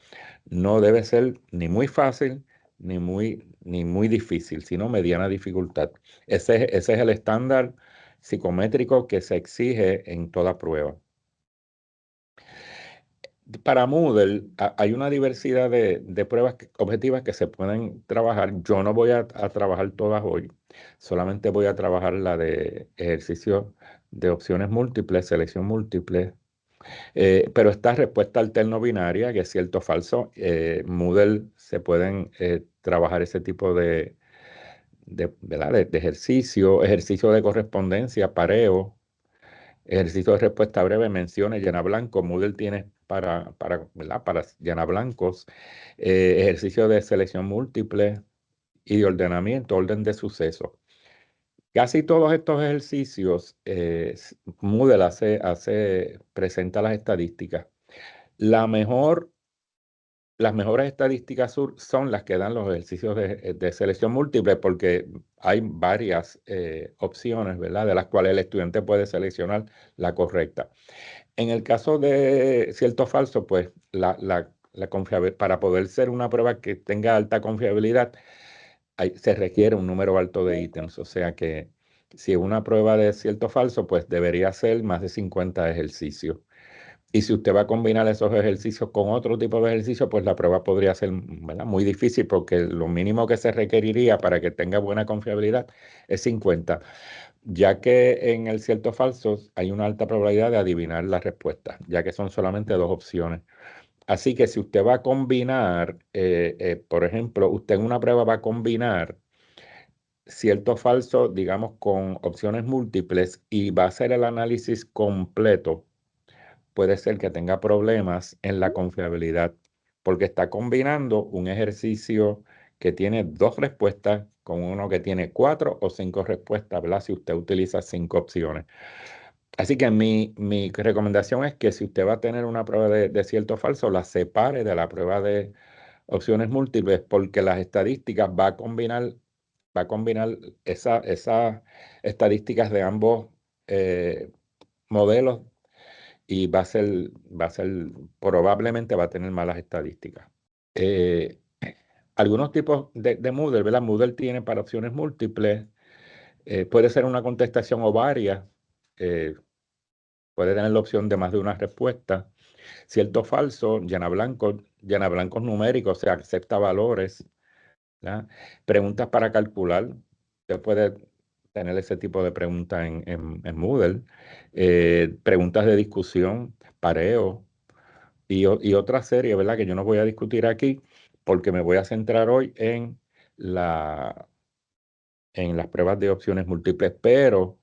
No debe ser ni muy fácil ni muy difícil, sino mediana dificultad. Ese es el estándar psicométrico que se exige en toda prueba. Para Moodle hay una diversidad de pruebas objetivas que se pueden trabajar. Yo no voy a trabajar todas hoy. solamente voy a trabajar la de ejercicio de opciones múltiples, selección múltiple, pero esta respuesta alterno-binaria, que es cierto o falso, Moodle se pueden trabajar ese tipo ¿verdad? De ejercicio de correspondencia, pareo, ejercicio de respuesta breve, menciones, llena blanco. Moodle tiene ¿verdad? Para llenar blancos, ejercicio de selección múltiple y de ordenamiento, orden de sucesos. Casi todos estos ejercicios, Moodle presenta las estadísticas. Las mejores estadísticas son las que dan los ejercicios de selección múltiple, porque hay varias opciones, ¿verdad? De las cuales el estudiante puede seleccionar la correcta. En el caso de cierto o falso, pues para poder ser una prueba que tenga alta confiabilidad, se requiere un número alto de ítems. O sea que si es una prueba de cierto o falso, pues debería ser más de 50 ejercicios. Y si usted va a combinar esos ejercicios con otro tipo de ejercicio, pues la prueba podría ser, ¿verdad? Muy difícil, porque lo mínimo que se requeriría para que tenga buena confiabilidad es 50, ya que en el cierto o falso hay una alta probabilidad de adivinar la respuesta, ya que son solamente dos opciones. Así que si usted va a combinar, por ejemplo, usted en una prueba va a combinar cierto o falso, digamos, con opciones múltiples, y va a hacer el análisis completo, puede ser que tenga problemas en la confiabilidad, porque está combinando un ejercicio que tiene dos respuestas con uno que tiene 4 o 5 respuestas, ¿verdad? Si usted utiliza 5 opciones. Así que mi recomendación es que si usted va a tener una prueba de cierto o falso, la separe de la prueba de opciones múltiples, porque las estadísticas va a combinar esas estadísticas de ambos modelos, y probablemente va a tener malas estadísticas. Eh, Algunos tipos de Moodle, ¿verdad? Moodle tiene para opciones múltiples, puede ser una contestación o varias, puede tener la opción de más de una respuesta. Cierto o falso, llena blancos numéricos, o sea, acepta valores, ¿verdad? Preguntas para calcular, usted puede tener ese tipo de preguntas en Moodle. Preguntas de discusión, pareo, y otra serie, ¿verdad? Que yo no voy a discutir aquí, porque me voy a centrar hoy en las pruebas de opciones múltiples. Pero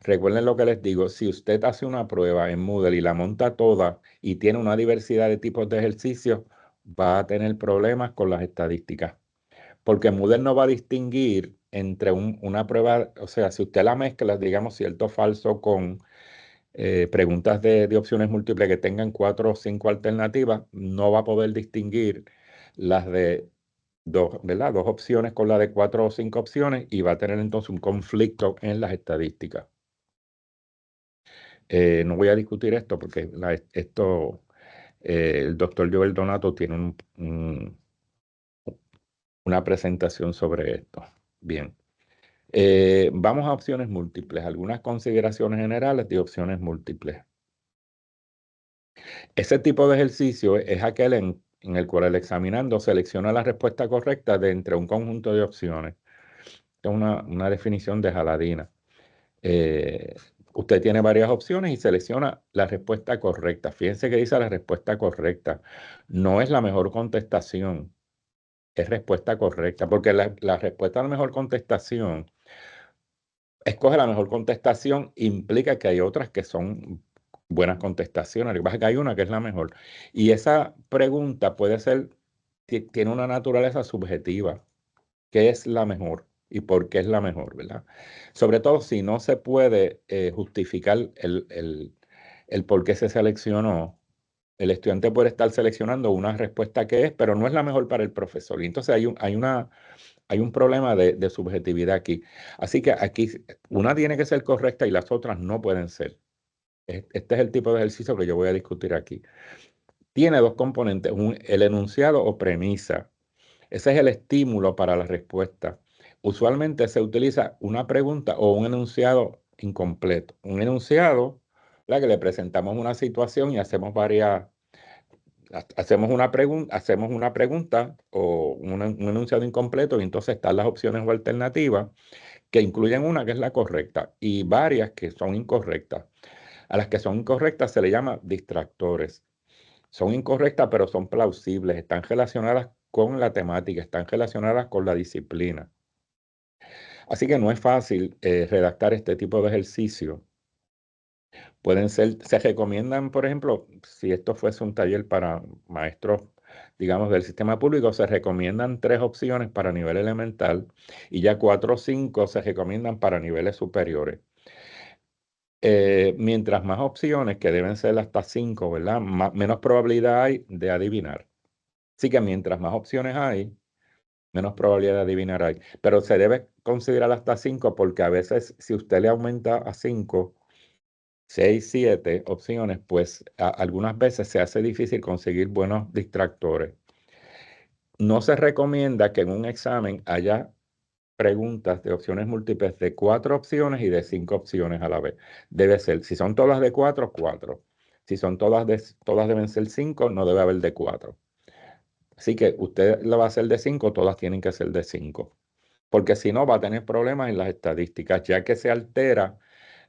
recuerden lo que les digo: si usted hace una prueba en Moodle y la monta toda y tiene una diversidad de tipos de ejercicios, va a tener problemas con las estadísticas, porque Moodle no va a distinguir entre una prueba. O sea, si usted la mezcla, digamos, cierto o falso, con preguntas de opciones múltiples que tengan 4 o 5 alternativas, no va a poder distinguir las de dos, ¿verdad? Dos opciones con la de 4 o 5 opciones, y va a tener entonces un conflicto en las estadísticas. No voy a discutir esto, porque el doctor Joel Donato tiene una presentación sobre esto. Bien. Vamos a opciones múltiples. Algunas consideraciones generales de opciones múltiples. Ese tipo de ejercicio es aquel en el cual el examinando selecciona la respuesta correcta de entre un conjunto de opciones. Es una definición de Jaladina. Eh, Usted tiene varias opciones y selecciona la respuesta correcta. Fíjense que dice la respuesta correcta. No es la mejor contestación, es respuesta correcta, porque la respuesta a la mejor contestación, escoge la mejor contestación, implica que hay otras que son buenas contestaciones. Lo que pasa es que hay una que es la mejor. Y esa pregunta tiene una naturaleza subjetiva. ¿Qué es la mejor y por qué es la mejor, verdad? Sobre todo si no se puede justificar el por qué se seleccionó. El estudiante puede estar seleccionando una respuesta que es, pero no es la mejor para el profesor. Y entonces hay un problema de subjetividad aquí. Así que aquí una tiene que ser correcta y las otras no pueden ser. Este es el tipo de ejercicio que yo voy a discutir aquí. Tiene dos componentes: el enunciado o premisa. Ese es el estímulo para la respuesta. Usualmente se utiliza una pregunta o un enunciado incompleto. Un enunciado, ¿verdad? Que le presentamos una situación y hacemos hacemos una pregunta o un enunciado incompleto y entonces están las opciones o alternativas que incluyen una que es la correcta y varias que son incorrectas. A las que son incorrectas se le llama distractores. Son incorrectas, pero son plausibles, están relacionadas con la temática, están relacionadas con la disciplina. Así que no es fácil redactar este tipo de ejercicio. Se recomiendan, por ejemplo, si esto fuese un taller para maestros, digamos, del sistema público, se recomiendan 3 opciones para nivel elemental y ya 4 o 5 se recomiendan para niveles superiores. Mientras más opciones, que deben ser hasta 5, ¿verdad? Menos probabilidad hay de adivinar. Así que mientras más opciones hay, menos probabilidad de adivinar hay. Pero se debe considerar hasta 5 porque a veces si usted le aumenta a 5, 6, 7 opciones, pues algunas veces se hace difícil conseguir buenos distractores. No se recomienda que en un examen haya preguntas de opciones múltiples de 4 opciones y de 5 opciones a la vez. Debe ser, si son todas de 4, 4. Si son todas deben ser 5, no debe haber de 4. Así que usted lo va a hacer de 5, todas tienen que ser de 5. Porque si no, va a tener problemas en las estadísticas, ya que se altera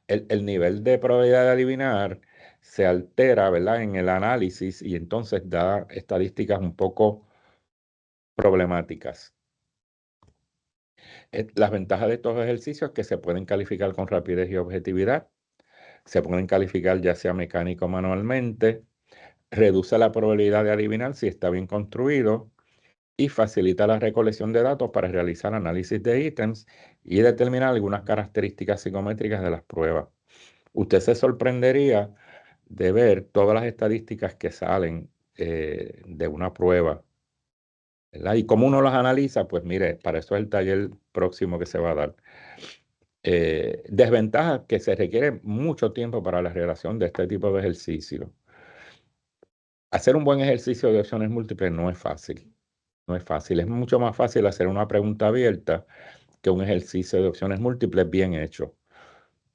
el nivel de probabilidad de adivinar, se altera, ¿verdad? En el análisis y entonces da estadísticas un poco problemáticas. Las ventajas de estos ejercicios es que se pueden calificar con rapidez y objetividad, se pueden calificar ya sea mecánico o manualmente, reduce la probabilidad de adivinar si está bien construido y facilita la recolección de datos para realizar análisis de ítems y determinar algunas características psicométricas de las pruebas. Usted se sorprendería de ver todas las estadísticas que salen de una prueba, ¿verdad? Y cómo uno las analiza, pues mire, para eso es el taller próximo que se va a dar. Desventajas que se requiere mucho tiempo para la realización de este tipo de ejercicio. Hacer un buen ejercicio de opciones múltiples no es fácil. No es fácil. Es mucho más fácil hacer una pregunta abierta que un ejercicio de opciones múltiples bien hecho.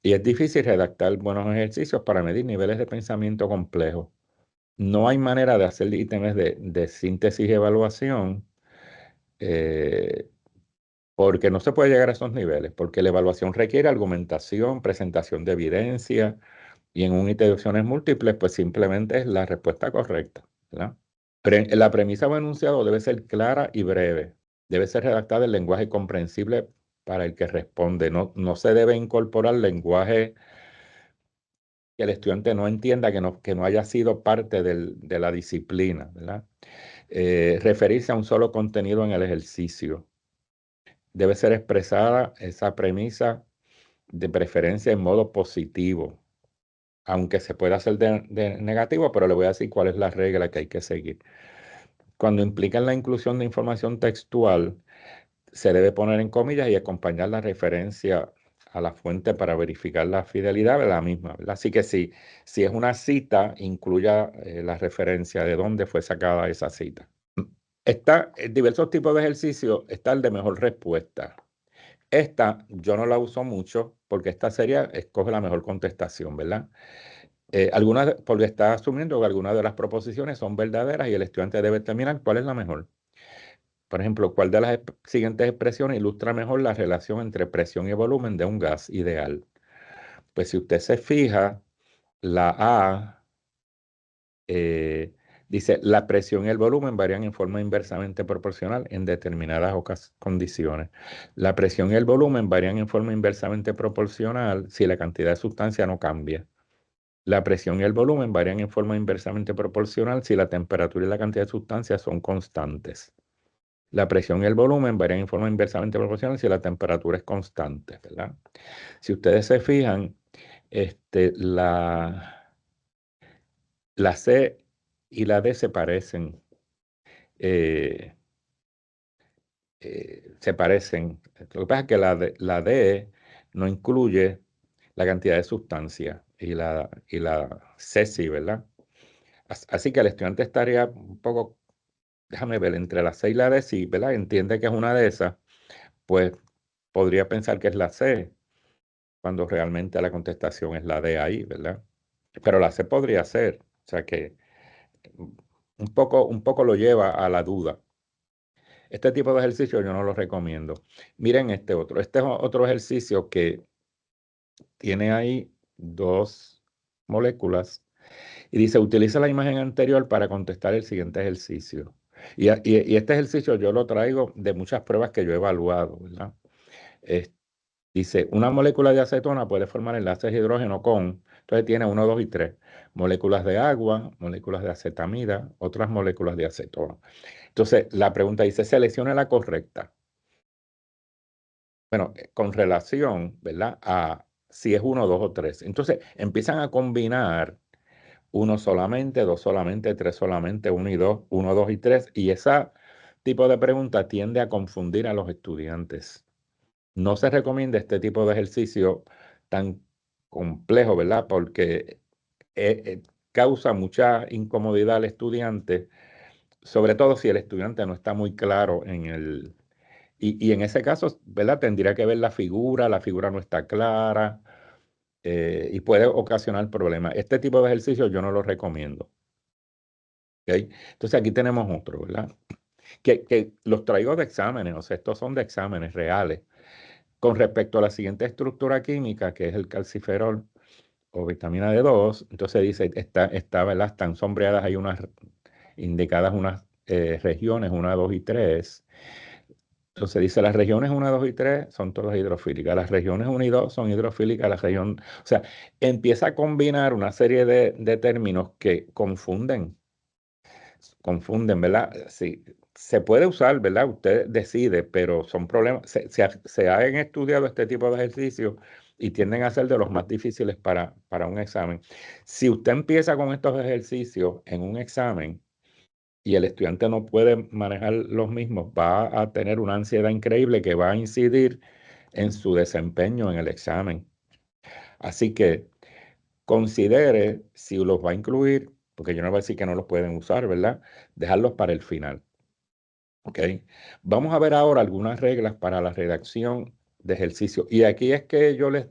Y es difícil redactar buenos ejercicios para medir niveles de pensamiento complejos. No hay manera de hacer ítems de síntesis y evaluación eh, porque no se puede llegar a esos niveles, porque la evaluación requiere argumentación, presentación de evidencia, y en un ítem de opciones múltiples, pues simplemente es la respuesta correcta, ¿verdad? La premisa o enunciado debe ser clara y breve. Debe ser redactada en lenguaje comprensible para el que responde. No se debe incorporar lenguaje que el estudiante no entienda, que no haya sido parte de la disciplina, ¿verdad? Referirse a un solo contenido en el ejercicio. Debe ser expresada esa premisa de preferencia en modo positivo, aunque se pueda hacer de negativo, pero le voy a decir cuál es la regla que hay que seguir. Cuando implican la inclusión de información textual, se debe poner en comillas y acompañar la referencia a la fuente para verificar la fidelidad de la misma, ¿verdad? Así que si es una cita, incluya la referencia de dónde fue sacada esa cita. Está en diversos tipos de ejercicios, está el de mejor respuesta. Esta yo no la uso mucho porque esta sería escoge la mejor contestación, ¿verdad? Porque está asumiendo que algunas de las proposiciones son verdaderas y el estudiante debe determinar cuál es la mejor. Por ejemplo, ¿cuál de las siguientes expresiones ilustra mejor la relación entre presión y volumen de un gas ideal? Pues si usted se fija, la A dice, la presión y el volumen varían en forma inversamente proporcional en determinadas condiciones. La presión y el volumen varían en forma inversamente proporcional si la cantidad de sustancia no cambia. La presión y el volumen varían en forma inversamente proporcional si la temperatura y la cantidad de sustancia son constantes. La presión y el volumen varían en forma inversamente proporcional si la temperatura es constante, ¿verdad? Si ustedes se fijan, la C y la D se parecen. eh, Se parecen. Lo que pasa es que la D no incluye la cantidad de sustancia y la C sí, ¿verdad? Así que el estudiante estaría un poco, déjame ver, entre la C y la D, sí, ¿verdad? Entiende que es una de esas, pues podría pensar que es la C, cuando realmente la contestación es la D ahí, ¿verdad? Pero la C podría ser, o sea que un poco lo lleva a la duda. Este tipo de ejercicio yo no lo recomiendo. Miren este otro. Este es otro ejercicio que tiene ahí dos moléculas y dice, utiliza la imagen anterior para contestar el siguiente ejercicio. Y este ejercicio yo lo traigo de muchas pruebas que yo he evaluado, ¿verdad? Es- Dice, una molécula de acetona puede formar enlaces de hidrógeno con, entonces tiene uno, 2 y 3 moléculas de agua, moléculas de acetamida, otras moléculas de acetona. Entonces, la pregunta dice, seleccione la correcta. Bueno, con relación, ¿verdad? A si es uno, dos o tres. Entonces, empiezan a combinar uno solamente, dos solamente, tres solamente, uno y dos, uno, dos y tres. Y ese tipo de pregunta tiende a confundir a los estudiantes. No se recomienda este tipo de ejercicio tan complejo, ¿verdad? Porque causa mucha incomodidad al estudiante, sobre todo si el estudiante no está muy claro en el... Y en ese caso, ¿verdad? Tendría que ver la figura no está clara y puede ocasionar problemas. Este tipo de ejercicio yo no lo recomiendo. ¿Ok? Entonces aquí tenemos otro, ¿verdad? Que los traigo de exámenes, o sea, estos son de exámenes reales. Con respecto a la siguiente estructura química, que es el calciferol o vitamina D2, entonces dice, ¿verdad? Están sombreadas, hay unas indicadas unas regiones, 1, 2 y 3. Entonces dice, las regiones 1, 2 y 3 son todas hidrofílicas, las regiones 1 y 2 son hidrofílicas, la región, o sea, empieza a combinar una serie de términos que confunden, ¿verdad? Sí, se puede usar, ¿verdad? Usted decide, pero son problemas, se han estudiado este tipo de ejercicios y tienden a ser de los más difíciles para un examen. Si usted empieza con estos ejercicios en un examen, y el estudiante no puede manejar los mismos, va a tener una ansiedad increíble que va a incidir en su desempeño en el examen. Así que considere si los va a incluir, porque yo no voy a decir que no los pueden usar, ¿verdad? Dejarlos para el final. ¿Ok? Vamos a ver ahora algunas reglas para la redacción de ejercicios. Y aquí es que yo les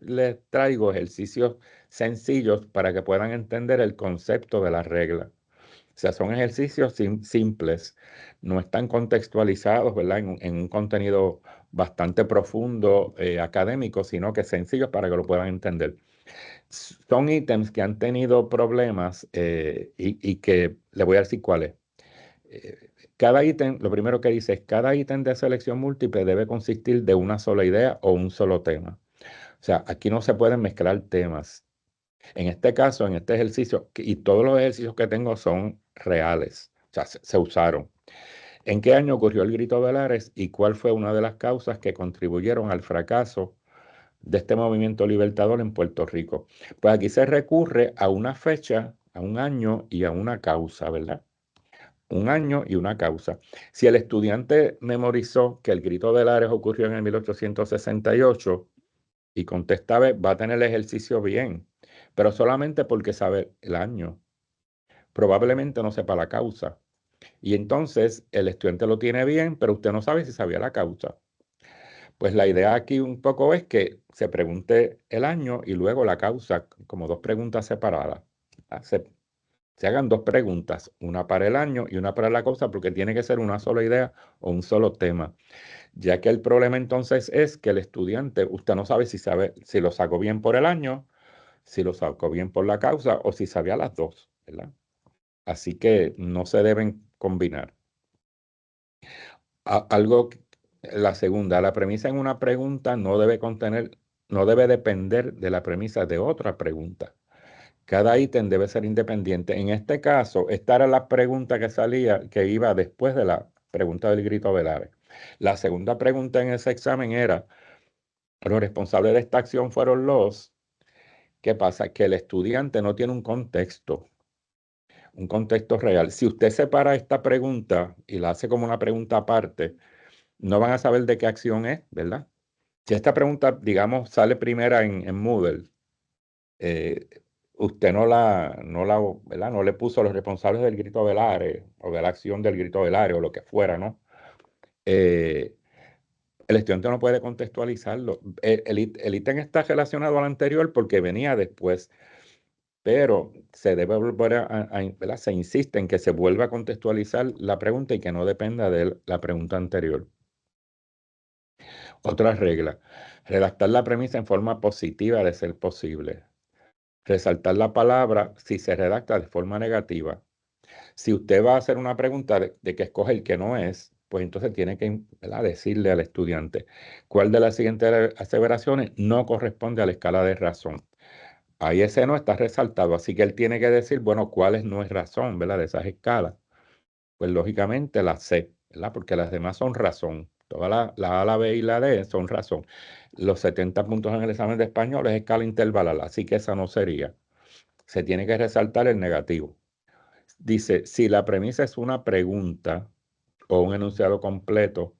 traigo ejercicios sencillos para que puedan entender el concepto de las reglas. O sea, son ejercicios simples, no están contextualizados, ¿verdad? En un contenido bastante profundo, académico, sino que sencillos para que lo puedan entender. Son ítems que han tenido problemas y que le voy a decir cuáles. Cada ítem, lo primero que dice es, cada ítem de selección múltiple debe consistir de una sola idea o un solo tema. O sea, aquí no se pueden mezclar temas. En este caso, en este ejercicio, y todos los ejercicios que tengo son reales, o sea, se usaron. ¿En qué año ocurrió el Grito de Lares y cuál fue una de las causas que contribuyeron al fracaso de este movimiento libertador en Puerto Rico? Pues aquí se recurre a una fecha, a un año y a una causa, ¿verdad? Un año y una causa. Si el estudiante memorizó que el Grito de Lares ocurrió en el 1868 y contesta B, va a tener el ejercicio bien, pero solamente porque sabe el año. Probablemente no sepa la causa. Y entonces el estudiante lo tiene bien, pero usted no sabe si sabía la causa. Pues la idea aquí un poco es que se pregunte el año y luego la causa, como dos preguntas separadas. Ah, se hagan dos preguntas, una para el año y una para la causa, porque tiene que ser una sola idea o un solo tema. Ya que el problema entonces es que el estudiante, usted no sabe si lo sacó bien por el año, si lo sacó bien por la causa o si sabía las dos, ¿verdad? Así que no se deben combinar. La segunda, la premisa en una pregunta no debe depender de la premisa de otra pregunta. Cada ítem debe ser independiente. En este caso, esta era la pregunta que salía, que iba después de la pregunta del Grito del Ave. La segunda pregunta en ese examen era, los responsables de esta acción fueron los... ¿Qué pasa? Que el estudiante no tiene un contexto real. Si usted separa esta pregunta y la hace como una pregunta aparte, no van a saber de qué acción es, ¿verdad? Si esta pregunta, digamos, sale primera en Moodle, eh, usted ¿verdad? No le puso a los responsables del Grito del Are o de la acción del Grito del Are o lo que fuera, ¿no? Eh, el estudiante no puede contextualizarlo. El ítem está relacionado al anterior porque venía después, pero se debe volver ¿verdad? Se insiste en que se vuelva a contextualizar la pregunta y que no dependa de la pregunta anterior. Otra regla, redactar la premisa en forma positiva de ser posible. Resaltar la palabra si se redacta de forma negativa. Si usted va a hacer una pregunta de que escoge el que no es, pues entonces tiene que, ¿verdad?, decirle al estudiante cuál de las siguientes aseveraciones no corresponde a la escala de razón. Ahí ese no está resaltado, así que él tiene que decir, bueno, cuáles no es razón, ¿verdad?, de esas escalas. Pues lógicamente la C, ¿verdad?, porque las demás son razón. Todas la A, la B y la D son razón. Los 70 puntos en el examen de español es escala intervalada, así que esa no sería. Se tiene que resaltar el negativo. Dice, si la premisa es una pregunta o un enunciado completo,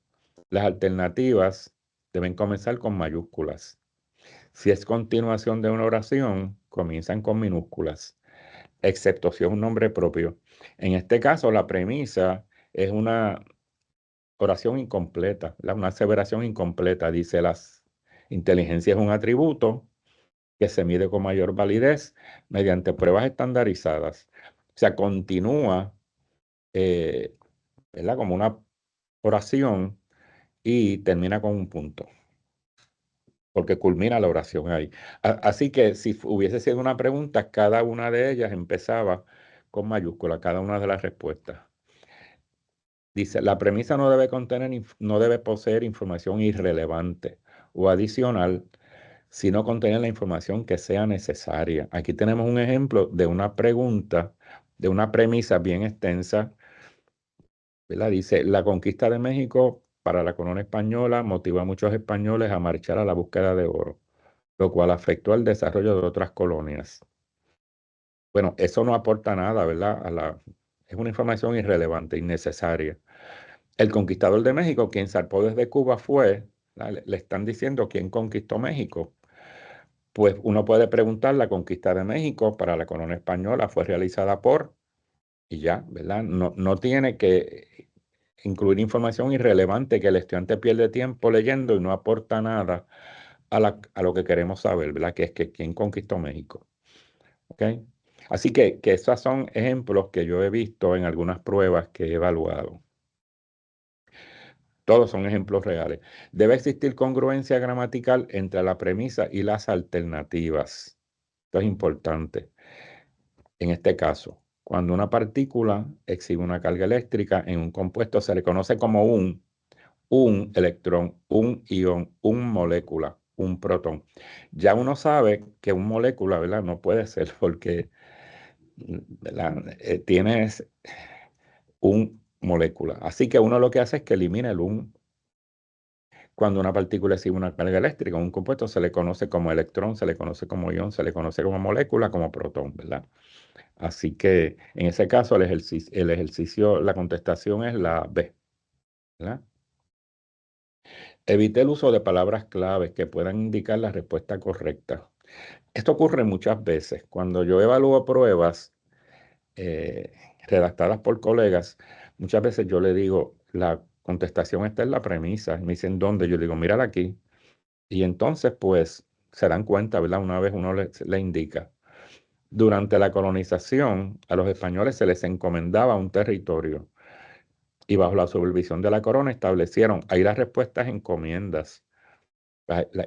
las alternativas deben comenzar con mayúsculas. Si es continuación de una oración, comienzan con minúsculas, excepto si es un nombre propio. En este caso, la premisa es una oración incompleta, una aseveración incompleta. Dice, las inteligencia es un atributo que se mide con mayor validez mediante pruebas estandarizadas. O sea, continúa, ¿verdad?, como una oración y termina con un punto, porque culmina la oración ahí. Así que si hubiese sido una pregunta, cada una de ellas empezaba con mayúscula, cada una de las respuestas. Dice, la premisa no debe no debe poseer información irrelevante o adicional, sino contener la información que sea necesaria. Aquí tenemos un ejemplo de una pregunta, de una premisa bien extensa, ¿verdad? Dice, la conquista de México para la corona española motivó a muchos españoles a marchar a la búsqueda de oro, lo cual afectó al desarrollo de otras colonias. Bueno, eso no aporta nada, ¿verdad? Es una información irrelevante, innecesaria. El conquistador de México, quien zarpó desde Cuba, fue, le están diciendo quién conquistó México. Pues uno puede preguntar, la conquista de México para la corona española fue realizada por, y ya, ¿verdad? No tiene que incluir información irrelevante que el estudiante pierde tiempo leyendo y no aporta nada a lo que queremos saber, ¿verdad? Que es que quién conquistó México. ¿Ok? Así que esos son ejemplos que yo he visto en algunas pruebas que he evaluado. Todos son ejemplos reales. Debe existir congruencia gramatical entre la premisa y las alternativas. Esto es importante. En este caso, cuando una partícula exhibe una carga eléctrica en un compuesto, se le conoce como un electrón, un ion, un molécula, un protón. Ya uno sabe que un molécula, ¿verdad?, no puede ser porque, ¿verdad?, tienes un molécula. Así que uno lo que hace es que elimina el un. Cuando una partícula exhibe una carga eléctrica, un compuesto se le conoce como electrón, se le conoce como ion, se le conoce como molécula, como protón, ¿verdad? Así que en ese caso el ejercicio, la contestación es la B, ¿verdad? Evite el uso de palabras claves que puedan indicar la respuesta correcta. Esto ocurre muchas veces. Cuando yo evalúo pruebas eh, redactadas por colegas, muchas veces yo le digo, la contestación está en la premisa. Me dicen, ¿dónde? Yo digo, mírala aquí. Y entonces, pues, se dan cuenta, ¿verdad? Una vez uno le indica. Durante la colonización, a los españoles se les encomendaba un territorio y bajo la supervisión de la corona establecieron, ahí las respuestas encomiendas.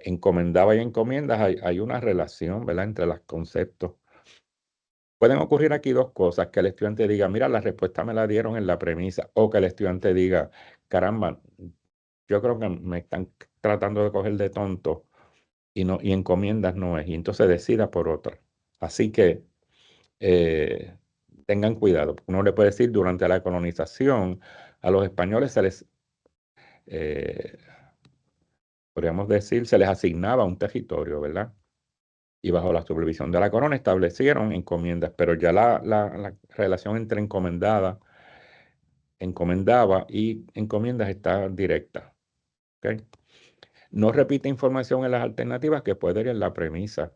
Encomendaba y encomiendas, hay una relación, ¿verdad?, entre los conceptos. Pueden ocurrir aquí dos cosas, que el estudiante diga, mira, la respuesta me la dieron en la premisa, o que el estudiante diga, caramba, yo creo que me están tratando de coger de tonto y encomiendas no es, y entonces decida por otra. Así que tengan cuidado. Uno le puede decir, durante la colonización, a los españoles eh, podríamos decir, se les asignaba un territorio, ¿verdad? Y bajo la supervisión de la corona establecieron encomiendas, pero ya la relación entre encomendaba y encomiendas está directa. ¿Ok? No repite información en las alternativas que puede ir en la premisa.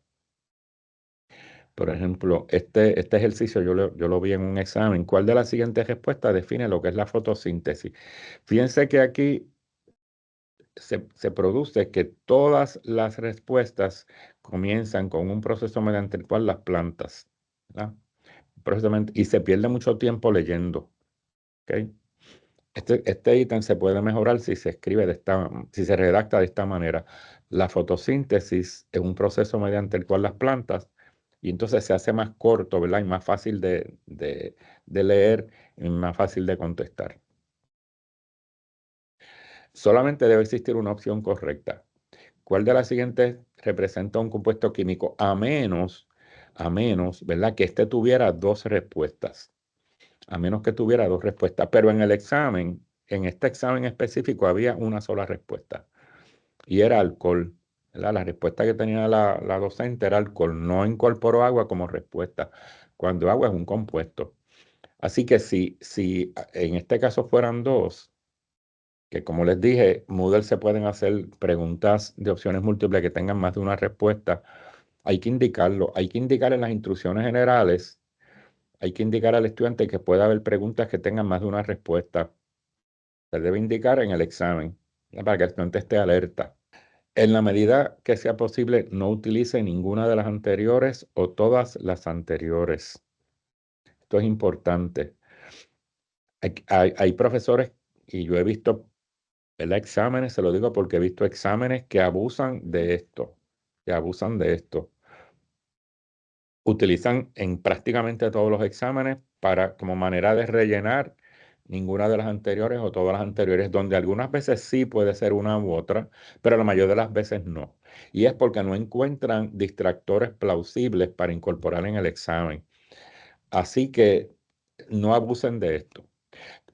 Por ejemplo, este ejercicio yo lo vi en un examen. ¿Cuál de las siguientes respuestas define lo que es la fotosíntesis? Fíjense que aquí se produce que todas las respuestas comienzan con un proceso mediante el cual las plantas ¿verdad? Y se pierde mucho tiempo leyendo. ¿Ok? Este ítem se puede mejorar si se escribe si se redacta de esta manera. La fotosíntesis es un proceso mediante el cual las plantas, y entonces se hace más corto, ¿verdad? Y más fácil de leer y más fácil de contestar. Solamente debe existir una opción correcta. ¿Cuál de las siguientes representa un compuesto químico? A menos, ¿verdad? Que este tuviera dos respuestas. A menos que tuviera dos respuestas. Pero en el examen, en este examen específico, había una sola respuesta. Y era alcohol, ¿verdad? La respuesta que tenía la docente era alcohol. No incorporó agua como respuesta, cuando agua es un compuesto. Así que si en este caso fueran dos, que como les dije, Moodle se pueden hacer preguntas de opciones múltiples que tengan más de una respuesta, hay que indicarlo. Hay que indicar en las instrucciones generales, hay que indicar al estudiante que pueda haber preguntas que tengan más de una respuesta. Se debe indicar en el examen, ¿verdad? Para que el estudiante esté alerta. En la medida que sea posible, no utilice ninguna de las anteriores o todas las anteriores. Esto es importante. Hay profesores, y yo he visto, ¿verdad? Exámenes, se lo digo porque he visto exámenes que abusan de esto, que abusan de esto. Utilizan en prácticamente todos los exámenes como manera de rellenar ninguna de las anteriores o todas las anteriores, donde algunas veces sí puede ser una u otra, pero la mayoría de las veces no. Y es porque no encuentran distractores plausibles para incorporar en el examen. Así que no abusen de esto.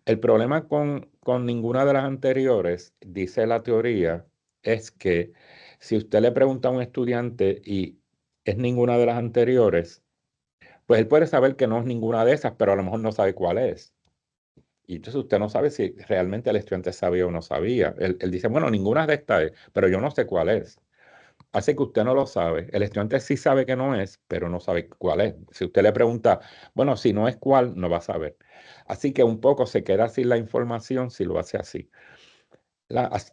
El problema con ninguna de las anteriores, dice la teoría, es que si usted le pregunta a un estudiante y es ninguna de las anteriores, pues él puede saber que no es ninguna de esas, pero a lo mejor no sabe cuál es. Y entonces usted no sabe si realmente el estudiante sabía o no sabía. Él dice, bueno, ninguna de estas es, pero yo no sé cuál es. Así que usted no lo sabe. El estudiante sí sabe que no es, pero no sabe cuál es. Si usted le pregunta, bueno, si no es cuál, no va a saber. Así que un poco se queda sin la información si lo hace así.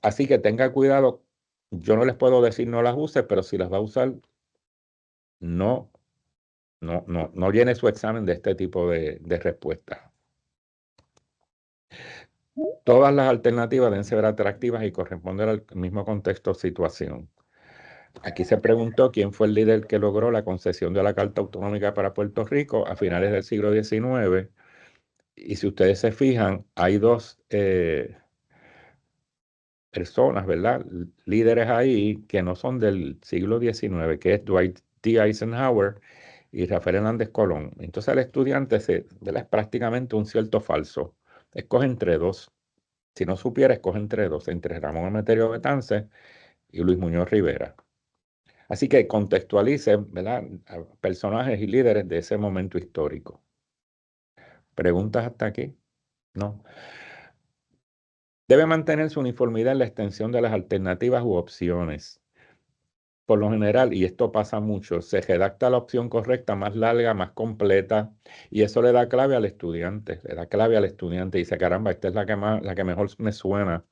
Así que tenga cuidado. Yo no les puedo decir no las use, pero si las va a usar, no, no llene su examen de este tipo de respuestas. Todas las alternativas deben ser atractivas y corresponder al mismo contexto o situación. Aquí se preguntó quién fue el líder que logró la concesión de la Carta Autonómica para Puerto Rico a finales del siglo XIX. Y si ustedes se fijan, hay dos personas, ¿verdad? Líderes ahí que no son del siglo XIX, que es Dwight D. Eisenhower y Rafael Hernández Colón. Entonces el estudiante ¿verdad? Es prácticamente un cierto falso. Escoge entre dos. Si no supiera, escoge entre dos, entre Ramón Emeterio Betance y Luis Muñoz Rivera. Así que contextualice, ¿verdad? A personajes y líderes de ese momento histórico. ¿Preguntas hasta aquí? No. Debe mantener su uniformidad en la extensión de las alternativas u opciones. Por lo general, y esto pasa mucho, se redacta la opción correcta más larga, más completa, y eso le da clave al estudiante, le da clave al estudiante y dice, caramba, esta es la que mejor me suena.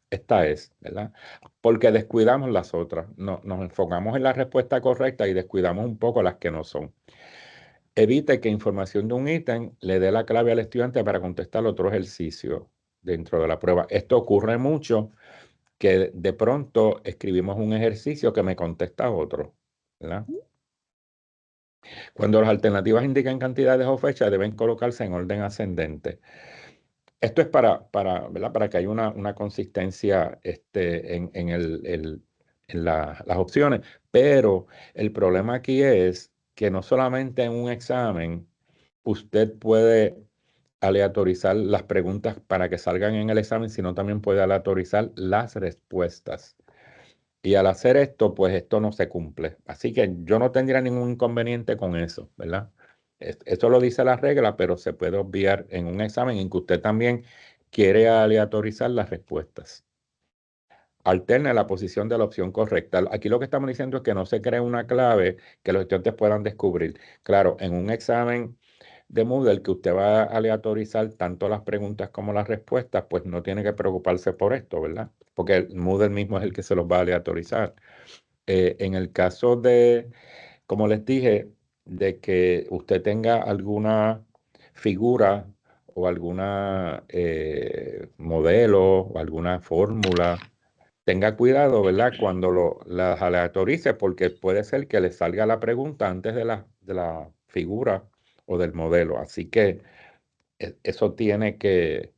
Esta es, ¿verdad? Porque descuidamos las otras. Nos enfocamos en la respuesta correcta y descuidamos un poco las que no son. Evite que información de un ítem le dé la clave al estudiante para contestar otro ejercicio dentro de la prueba. Esto ocurre mucho, que de pronto escribimos un ejercicio que me contesta otro, ¿verdad? Cuando las alternativas indican cantidades o fechas, deben colocarse en orden ascendente. Esto es ¿verdad? Para que haya una consistencia en las opciones, pero el problema aquí es que no solamente en un examen usted puede aleatorizar las preguntas para que salgan en el examen, sino también puede aleatorizar las respuestas. Y al hacer esto, pues esto no se cumple. Así que yo no tendría ningún inconveniente con eso, ¿verdad? Eso lo dice la regla, pero se puede obviar en un examen en que usted también quiere aleatorizar las respuestas. Alterne la posición de la opción correcta. Aquí lo que estamos diciendo es que no se cree una clave que los estudiantes puedan descubrir. Claro, en un examen de Moodle que usted va a aleatorizar tanto las preguntas como las respuestas, pues no tiene que preocuparse por esto, ¿verdad? Porque el Moodle mismo es el que se los va a aleatorizar. En el caso de, como les dije, de que usted tenga alguna figura o alguna modelo o alguna fórmula. Tenga cuidado, ¿verdad? Cuando las aleatorice, porque puede ser que le salga la pregunta antes de la figura o del modelo. Así que eso tiene que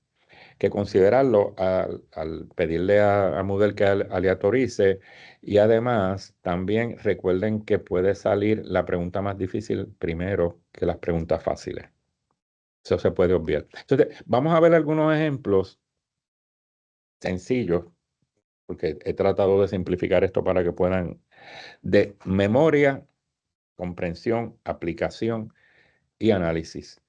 considerarlo al pedirle a Moodle que aleatorice. Y además, también recuerden que puede salir la pregunta más difícil primero que las preguntas fáciles. Eso se puede obviar. Entonces, vamos a ver algunos ejemplos sencillos, porque he tratado de simplificar esto para que puedan, de memoria, comprensión, aplicación y análisis,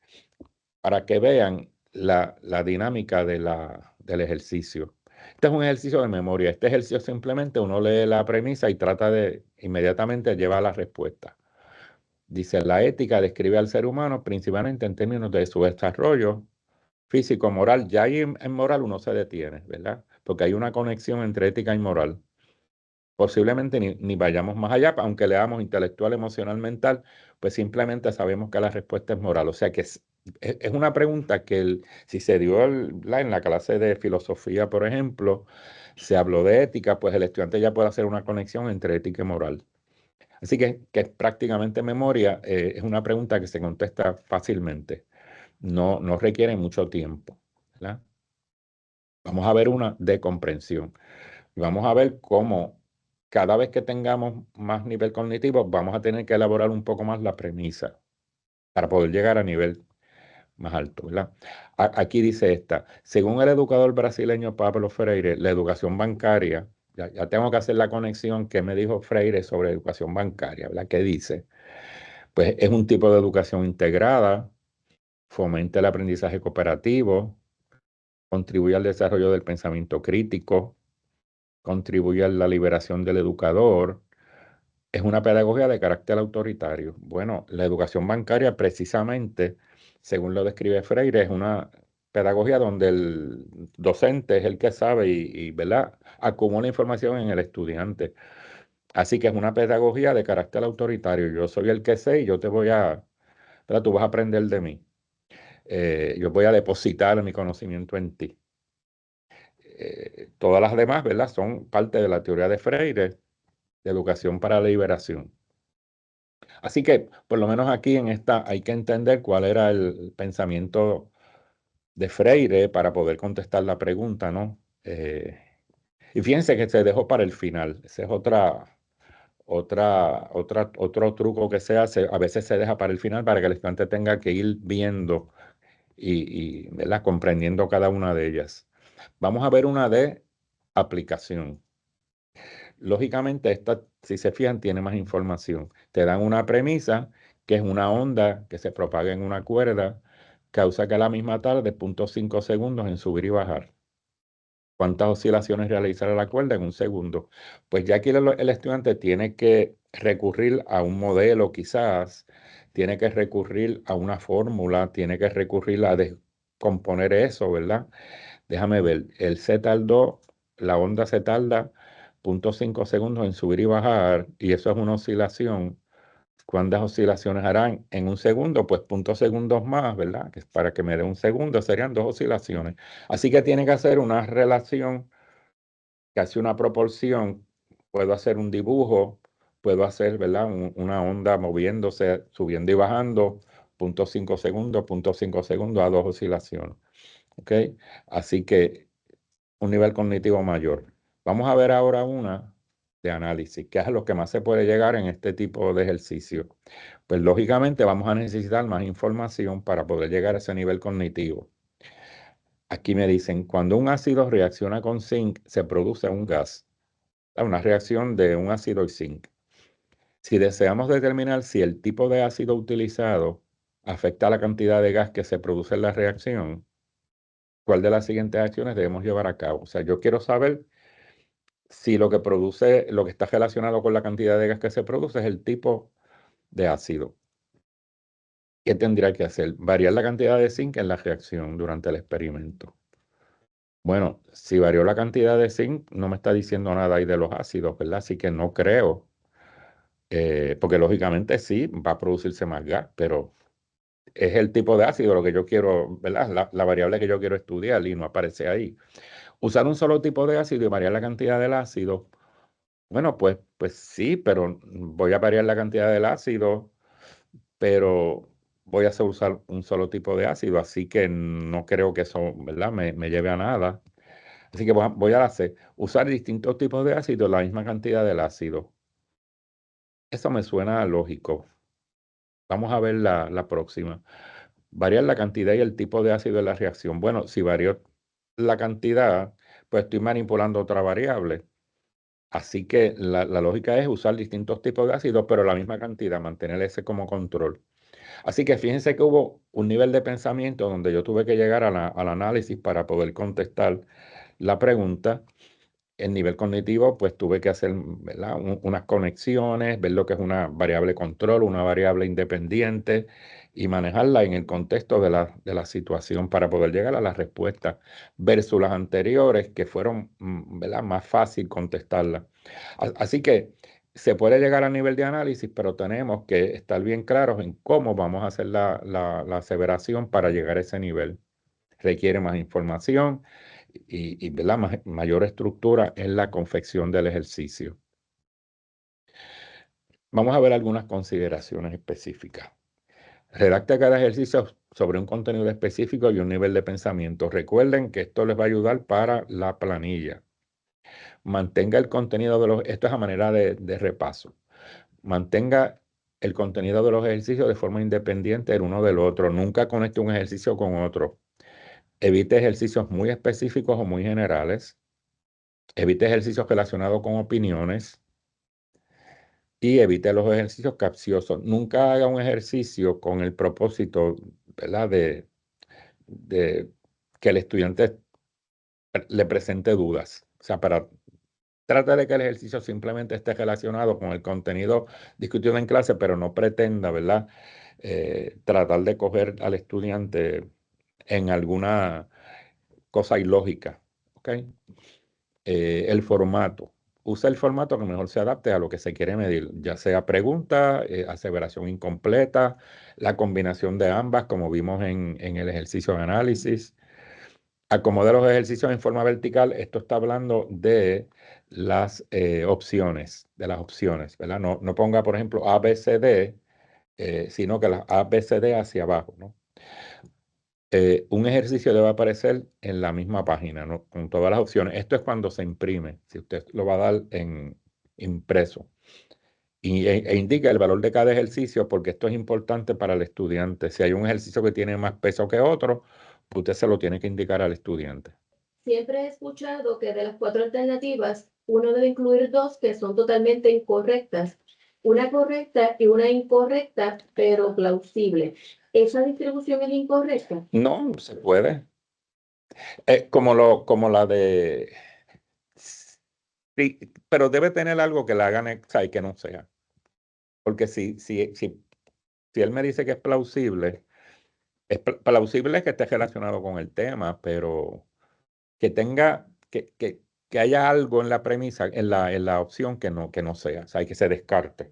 para que vean la dinámica del ejercicio. Este es un ejercicio de memoria. Este ejercicio simplemente uno lee la premisa y trata de inmediatamente llevar la respuesta. Dice, la ética describe al ser humano principalmente en términos de su desarrollo físico, moral. Ya ahí en moral uno se detiene, ¿verdad? Porque hay una conexión entre ética y moral. Posiblemente ni vayamos más allá, aunque leamos intelectual, emocional, mental, pues simplemente sabemos que la respuesta es moral. O sea que es una pregunta que si se dio en la clase de filosofía, por ejemplo, se habló de ética, pues el estudiante ya puede hacer una conexión entre ética y moral. Así que es prácticamente memoria, es una pregunta que se contesta fácilmente, no requiere mucho tiempo, ¿verdad? Vamos a ver una de comprensión. Y vamos a ver cómo cada vez que tengamos más nivel cognitivo, vamos a tener que elaborar un poco más la premisa para poder llegar a nivel más alto, ¿verdad? Aquí dice esta, según el educador brasileño Pablo Freire, la educación bancaria, ya tengo que hacer la conexión que me dijo Freire sobre educación bancaria, ¿verdad? ¿Qué dice? Pues es un tipo de educación integrada, fomenta el aprendizaje cooperativo, contribuye al desarrollo del pensamiento crítico, contribuye a la liberación del educador. Es una pedagogía de carácter autoritario. Bueno, la educación bancaria precisamente, según lo describe Freire, es una pedagogía donde el docente es el que sabe ¿verdad? Acumula información en el estudiante. Así que es una pedagogía de carácter autoritario. Yo soy el que sé y yo te voy ¿verdad? Tú vas a aprender de mí. Yo voy a depositar mi conocimiento en ti. Todas las demás, ¿verdad? Son parte de la teoría de Freire, de educación para la liberación. Así que, por lo menos aquí en esta, hay que entender cuál era el pensamiento de Freire para poder contestar la pregunta, ¿no? Y fíjense que se dejó para el final. Ese es otro truco que se hace. A veces se deja para el final para que el estudiante tenga que ir viendo ¿verdad? Comprendiendo cada una de ellas. Vamos a ver una de aplicación. Lógicamente, esta, si se fijan, tiene más información. Te dan una premisa, que es una onda que se propaga en una cuerda, causa que a la misma tarde 0.5 segundos en subir y bajar. ¿Cuántas oscilaciones realizará la cuerda en un segundo? Pues ya aquí el estudiante tiene que recurrir a un modelo quizás, tiene que recurrir a una fórmula, tiene que recurrir a descomponer eso, ¿verdad? Déjame ver, la onda se tarda 0.5 segundos en subir y bajar, y eso es una oscilación. ¿Cuántas oscilaciones harán en un segundo? Pues 0.2 segundos más, ¿verdad? Que es para que me dé un segundo, serían 2 oscilaciones. Así que tiene que hacer una relación, que hace una proporción. Puedo hacer un dibujo, puedo hacer, ¿verdad? Una onda moviéndose, subiendo y bajando, 0.5 segundos, 0.5 segundos a 2 oscilaciones. ¿Ok? Así que un nivel cognitivo mayor. Vamos a ver ahora una de análisis, que es a lo que más se puede llegar en este tipo de ejercicio. Pues lógicamente vamos a necesitar más información para poder llegar a ese nivel cognitivo. Aquí me dicen, cuando un ácido reacciona con zinc, se produce un gas. Una reacción de un ácido y zinc. Si deseamos determinar si el tipo de ácido utilizado afecta a la cantidad de gas que se produce en la reacción, ¿cuál de las siguientes acciones debemos llevar a cabo? O sea, yo quiero saber si lo que produce, lo que está relacionado con la cantidad de gas que se produce es el tipo de ácido. ¿Qué tendría que hacer? Variar la cantidad de zinc en la reacción durante el experimento. Bueno, si varió la cantidad de zinc, no me está diciendo nada ahí de los ácidos, ¿verdad? Así que no creo porque lógicamente sí, va a producirse más gas, pero es el tipo de ácido lo que yo quiero, ¿verdad? La variable que yo quiero estudiar y no aparece ahí. Usar un solo tipo de ácido y variar la cantidad del ácido, bueno, pues sí, pero voy a variar la cantidad del ácido, pero voy a hacer usar un solo tipo de ácido, así que no creo que eso, ¿verdad? Me lleve a nada. Así que voy a hacer, usar distintos tipos de ácido, la misma cantidad del ácido. Eso me suena lógico. Vamos a ver la próxima. Variar la cantidad y el tipo de ácido de la reacción. Bueno, si varío la cantidad, pues estoy manipulando otra variable. Así que la lógica es usar distintos tipos de ácidos, pero la misma cantidad, mantener ese como control. Así que fíjense que hubo un nivel de pensamiento donde yo tuve que llegar al análisis para poder contestar la pregunta. El nivel cognitivo, pues tuve que hacer, ¿verdad? Unas conexiones, ver lo que es una variable control, una variable independiente y manejarla en el contexto de la situación para poder llegar a la respuesta versus las anteriores que fueron, ¿verdad? Más fácil contestarla. Así que se puede llegar a nivel de análisis, pero tenemos que estar bien claros en cómo vamos a hacer la aseveración para llegar a ese nivel. Requiere más información ¿verdad? Mayor estructura en la confección del ejercicio. Vamos a ver algunas consideraciones específicas. Redacte cada ejercicio sobre un contenido específico y un nivel de pensamiento. Recuerden que esto les va a ayudar para la planilla. Mantenga el contenido esto es a manera de repaso. Mantenga el contenido de los ejercicios de forma independiente el uno del otro. Nunca conecte un ejercicio con otro. Evite ejercicios muy específicos o muy generales. Evite ejercicios relacionados con opiniones y evite los ejercicios capciosos. Nunca haga un ejercicio con el propósito, ¿verdad? De que el estudiante le presente dudas. O sea, trata de que el ejercicio simplemente esté relacionado con el contenido discutido en clase, pero no pretenda, ¿verdad? Tratar de coger al estudiante en alguna cosa ilógica. ¿Ok? El formato. Usa el formato que mejor se adapte a lo que se quiere medir, ya sea pregunta, aseveración incompleta, la combinación de ambas, como vimos en el ejercicio de análisis. Acomode los ejercicios en forma vertical. Esto está hablando de las opciones, ¿verdad? No ponga, por ejemplo, A, B, C, D, sino que las A, B, C, D hacia abajo, ¿no? Un ejercicio debe aparecer en la misma página, ¿no? Con todas las opciones. Esto es cuando se imprime, si usted lo va a dar en impreso. E indica el valor de cada ejercicio porque esto es importante para el estudiante. Si hay un ejercicio que tiene más peso que otro, usted se lo tiene que indicar al estudiante. Siempre he escuchado que de las 4 alternativas, uno debe incluir dos que son totalmente incorrectas. Una correcta y una incorrecta, pero plausible. ¿Esa distribución es incorrecta? No, se puede. Como la de... Sí, pero debe tener algo que la hagan y que no sea. Porque si él me dice que es plausible, plausible que esté relacionado con el tema, pero que tenga, que haya algo en la premisa, en la opción que no sea, o sea, que se descarte,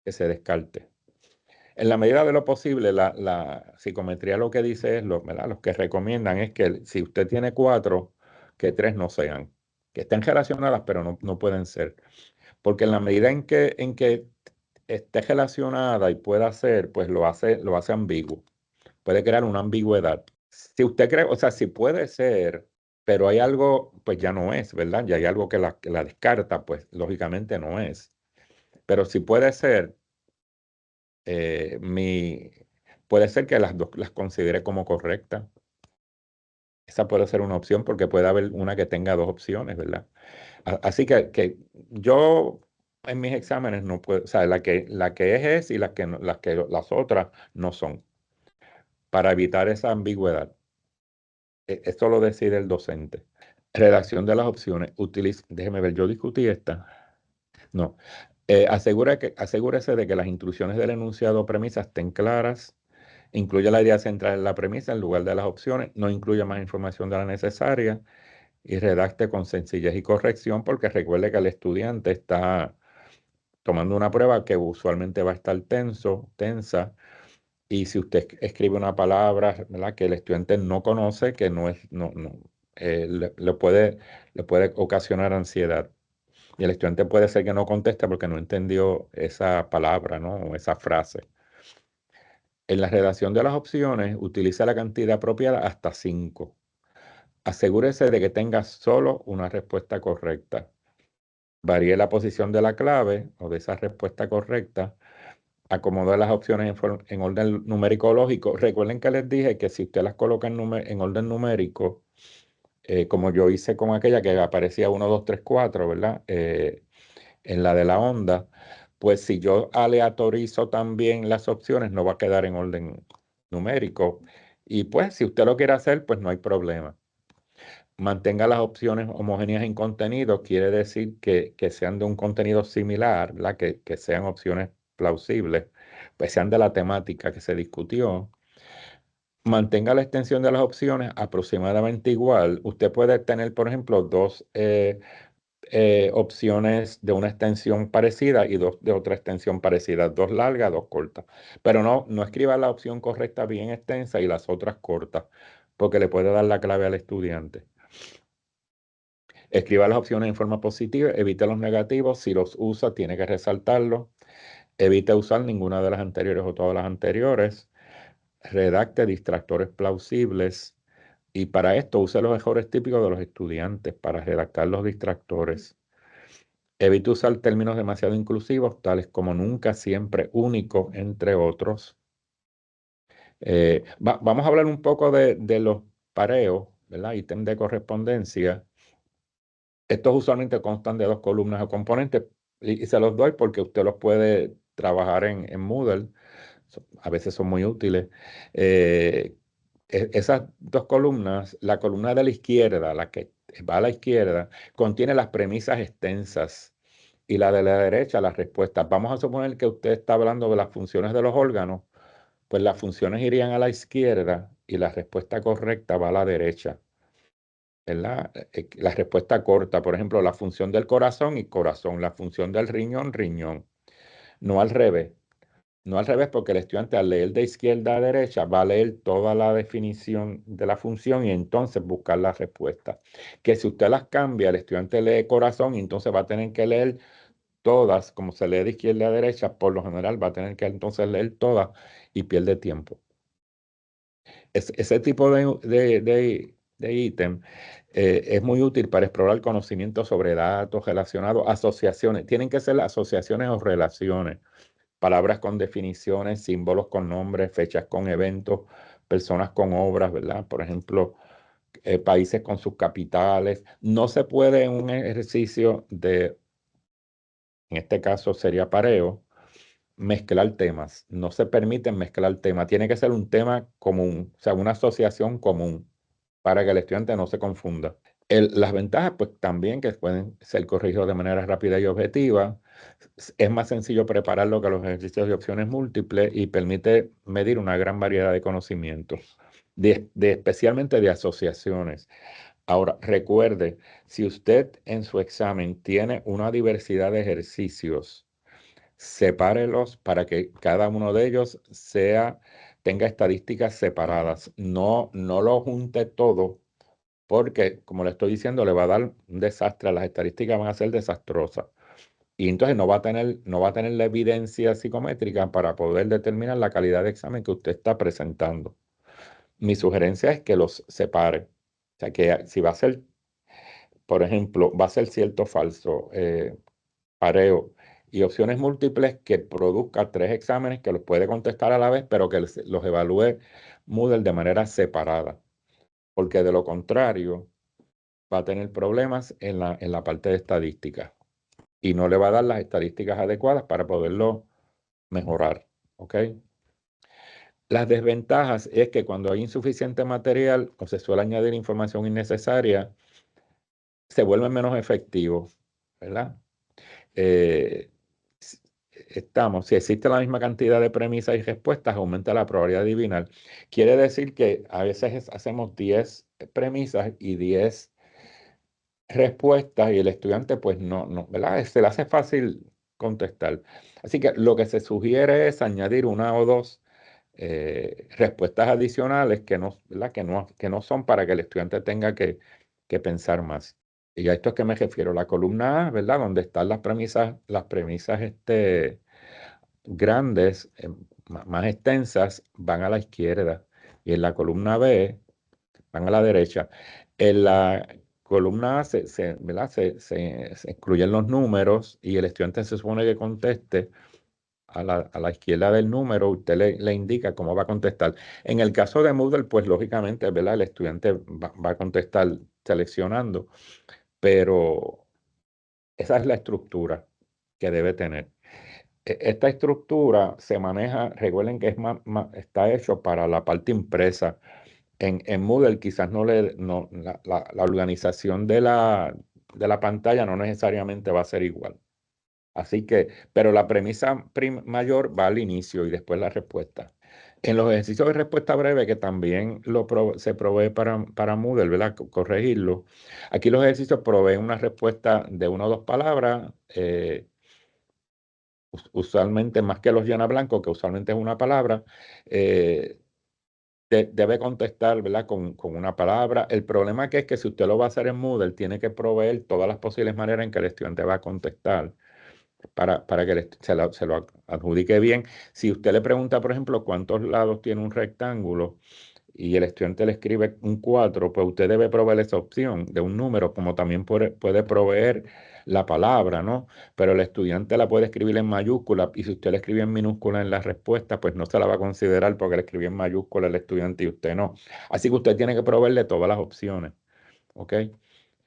que se descarte. En la medida de lo posible, la psicometría lo que dice es, ¿verdad? Los que recomiendan es que si usted tiene 4, que 3 no sean, que estén relacionadas, pero no pueden ser. Porque en la medida en que esté relacionada y pueda ser, pues lo hace ambiguo. Puede crear una ambigüedad. Si usted cree, o sea, si puede ser, pero hay algo, pues ya no es, ¿verdad? Ya hay algo que la descarta, pues lógicamente no es. Pero si puede ser, eh, mi, puede ser que las dos las considere como correctas. Esa puede ser una opción porque puede haber una que tenga dos opciones, ¿verdad? Así que yo en mis exámenes no puedo, o sea, la que es y las otras no son, para evitar esa ambigüedad. Esto lo decide el docente. Redacción de las opciones. Déjeme ver, yo discutí esta. No. Asegúrese de que las instrucciones del enunciado o premisa estén claras. Incluya la idea central en la premisa en lugar de las opciones. No incluya más información de la necesaria. Y redacte con sencillez y corrección porque recuerde que el estudiante está tomando una prueba que usualmente va a estar tensa, y si usted escribe una palabra, ¿verdad?, que el estudiante no conoce, que no es, le puede ocasionar ansiedad. Y el estudiante puede ser que no conteste porque no entendió esa palabra, ¿no?, o esa frase. En la redacción de las opciones, utiliza la cantidad apropiada hasta 5. Asegúrese de que tenga solo una respuesta correcta. Varíe la posición de la clave o de esa respuesta correcta. Acomode las opciones en orden numérico lógico. Recuerden que les dije que si usted las coloca en orden numérico, como yo hice con aquella que aparecía 1, 2, 3, 4, ¿verdad? En la de la onda, pues si yo aleatorizo también las opciones, no va a quedar en orden numérico. Y pues si usted lo quiere hacer, pues no hay problema. Mantenga las opciones homogéneas en contenido, quiere decir que sean de un contenido similar, ¿verdad? Que sean opciones plausibles, pues sean de la temática que se discutió. Mantenga la extensión de las opciones aproximadamente igual. Usted puede tener, por ejemplo, dos opciones de una extensión parecida y dos de otra extensión parecida, dos largas, dos cortas. Pero no escriba la opción correcta bien extensa y las otras cortas, porque le puede dar la clave al estudiante. Escriba las opciones en forma positiva, evite los negativos. Si los usa, tiene que resaltarlos. Evite usar ninguna de las anteriores o todas las anteriores. Redacte distractores plausibles. Y para esto use los errores típicos de los estudiantes para redactar los distractores. Evite usar términos demasiado inclusivos, tales como nunca, siempre, único, entre otros. Vamos a hablar un poco de los pareos, ¿verdad? Ítem de correspondencia. Estos usualmente constan de 2 columnas o componentes y se los doy porque usted los puede trabajar en Moodle. A veces son muy útiles. Esas 2 columnas, la columna de la izquierda, la que va a la izquierda, contiene las premisas extensas y la de la derecha las respuestas. Vamos a suponer que usted está hablando de las funciones de los órganos, pues las funciones irían a la izquierda y la respuesta correcta va a la derecha. ¿Verdad? La respuesta corta, por ejemplo, la función del corazón y corazón, la función del riñón, riñón. No al revés. No al revés, porque el estudiante al leer de izquierda a derecha va a leer toda la definición de la función y entonces buscar la respuesta. Que si usted las cambia, el estudiante lee corazón y entonces va a tener que leer todas, como se lee de izquierda a derecha, por lo general va a tener que entonces leer todas y pierde tiempo. Ese tipo de ítem es muy útil para explorar conocimientos sobre datos relacionados, asociaciones. Tienen que ser asociaciones o relaciones, palabras con definiciones, símbolos con nombres, fechas con eventos, personas con obras, ¿verdad? Por ejemplo, países con sus capitales. No se puede en un ejercicio en este caso sería pareo, mezclar temas. No se permite mezclar temas. Tiene que ser un tema común, o sea, una asociación común para que el estudiante no se confunda. Las ventajas, pues también que pueden ser corregidos de manera rápida y objetiva. Es más sencillo prepararlo que los ejercicios de opciones múltiples y permite medir una gran variedad de conocimientos, especialmente de asociaciones. Ahora, recuerde, si usted en su examen tiene una diversidad de ejercicios, sepárelos para que cada uno de ellos tenga estadísticas separadas. No lo junte todo porque, como le estoy diciendo, le va a dar un desastre. Las estadísticas van a ser desastrosas. Y entonces no va a tener la evidencia psicométrica para poder determinar la calidad de examen que usted está presentando. Mi sugerencia es que los separe. O sea, que si va a ser, por ejemplo, va a ser cierto o falso, pareo y opciones múltiples, que produzca 3 exámenes que los puede contestar a la vez, pero que los evalúe Moodle de manera separada. Porque de lo contrario, va a tener problemas en la parte de estadística y no le va a dar las estadísticas adecuadas para poderlo mejorar. ¿Ok? Las desventajas es que cuando hay insuficiente material o se suele añadir información innecesaria, se vuelven menos efectivos, ¿verdad? Si si existe la misma cantidad de premisas y respuestas, aumenta la probabilidad de adivinar. Quiere decir que a veces hacemos 10 premisas y 10 respuestas y el estudiante pues no, ¿verdad? Se le hace fácil contestar. Así que lo que se sugiere es añadir una o dos respuestas adicionales que no, ¿verdad? Que no son para que el estudiante tenga que pensar más. Y a esto es que me refiero. La columna A, ¿verdad? Donde están las premisas grandes, más extensas, van a la izquierda. Y en la columna B van a la derecha. En la columna A ¿verdad? Se incluyen los números y el estudiante se supone que conteste a la izquierda del número, usted le indica cómo va a contestar. En el caso de Moodle, pues lógicamente, ¿verdad? El estudiante va a contestar seleccionando, pero esa es la estructura que debe tener. Esta estructura se maneja, recuerden que está hecho para la parte impresa. En Moodle quizás la organización de la pantalla no necesariamente va a ser igual. Así que, pero la premisa mayor va al inicio y después la respuesta. En los ejercicios de respuesta breve, que también se provee para Moodle, ¿verdad? Corregirlo. Aquí los ejercicios proveen una respuesta de una o dos palabras, usualmente más que los llena blanco, que usualmente es una palabra. Debe contestar, ¿verdad? Con una palabra. El problema que es que si usted lo va a hacer en Moodle, tiene que proveer todas las posibles maneras en que el estudiante va a contestar para que se lo adjudique bien. Si usted le pregunta, por ejemplo, cuántos lados tiene un rectángulo y el estudiante le escribe un 4, pues usted debe proveer esa opción de un número, como también puede proveer la palabra, ¿no? Pero el estudiante la puede escribir en mayúscula y si usted le escribe en minúscula en la respuesta, pues no se la va a considerar porque le escribió en mayúscula el estudiante y usted no. Así que usted tiene que proveerle todas las opciones, ¿ok?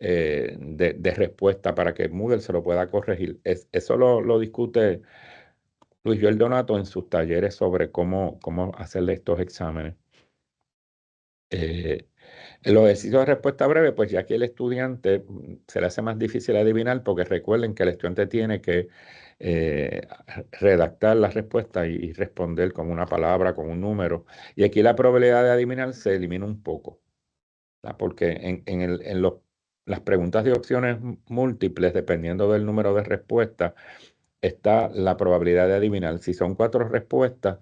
De respuesta para que Moodle se lo pueda corregir. Eso lo discute Luis Joel Donato en sus talleres sobre cómo hacerle estos exámenes. En los ejercicios de respuesta breve, pues ya que el estudiante se le hace más difícil adivinar porque recuerden que el estudiante tiene que eh, redactar la respuesta y responder con una palabra, con un número. Y aquí la probabilidad de adivinar se elimina un poco, ¿verdad? Porque las preguntas de opciones múltiples, dependiendo del número de respuestas, está la probabilidad de adivinar. Si son 4 respuestas,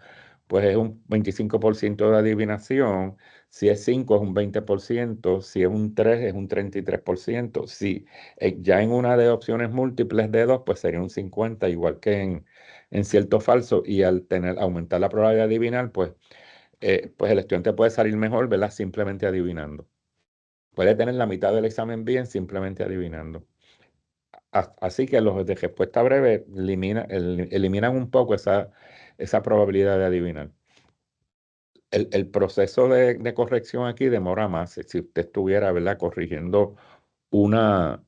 pues es un 25% de adivinación. Si es 5 es un 20%. Si es un 3 es un 33%. Si ya en una de opciones múltiples de 2, pues sería un 50%, igual que en cierto falso. Y al aumentar la probabilidad de adivinar, pues el estudiante puede salir mejor, ¿verdad? Simplemente adivinando. Puede tener la mitad del examen bien simplemente adivinando. Así que los de respuesta breve eliminan un poco esa probabilidad de adivinar. El proceso de corrección aquí demora más. Si usted estuviera, ¿verdad?, corrigiendo una,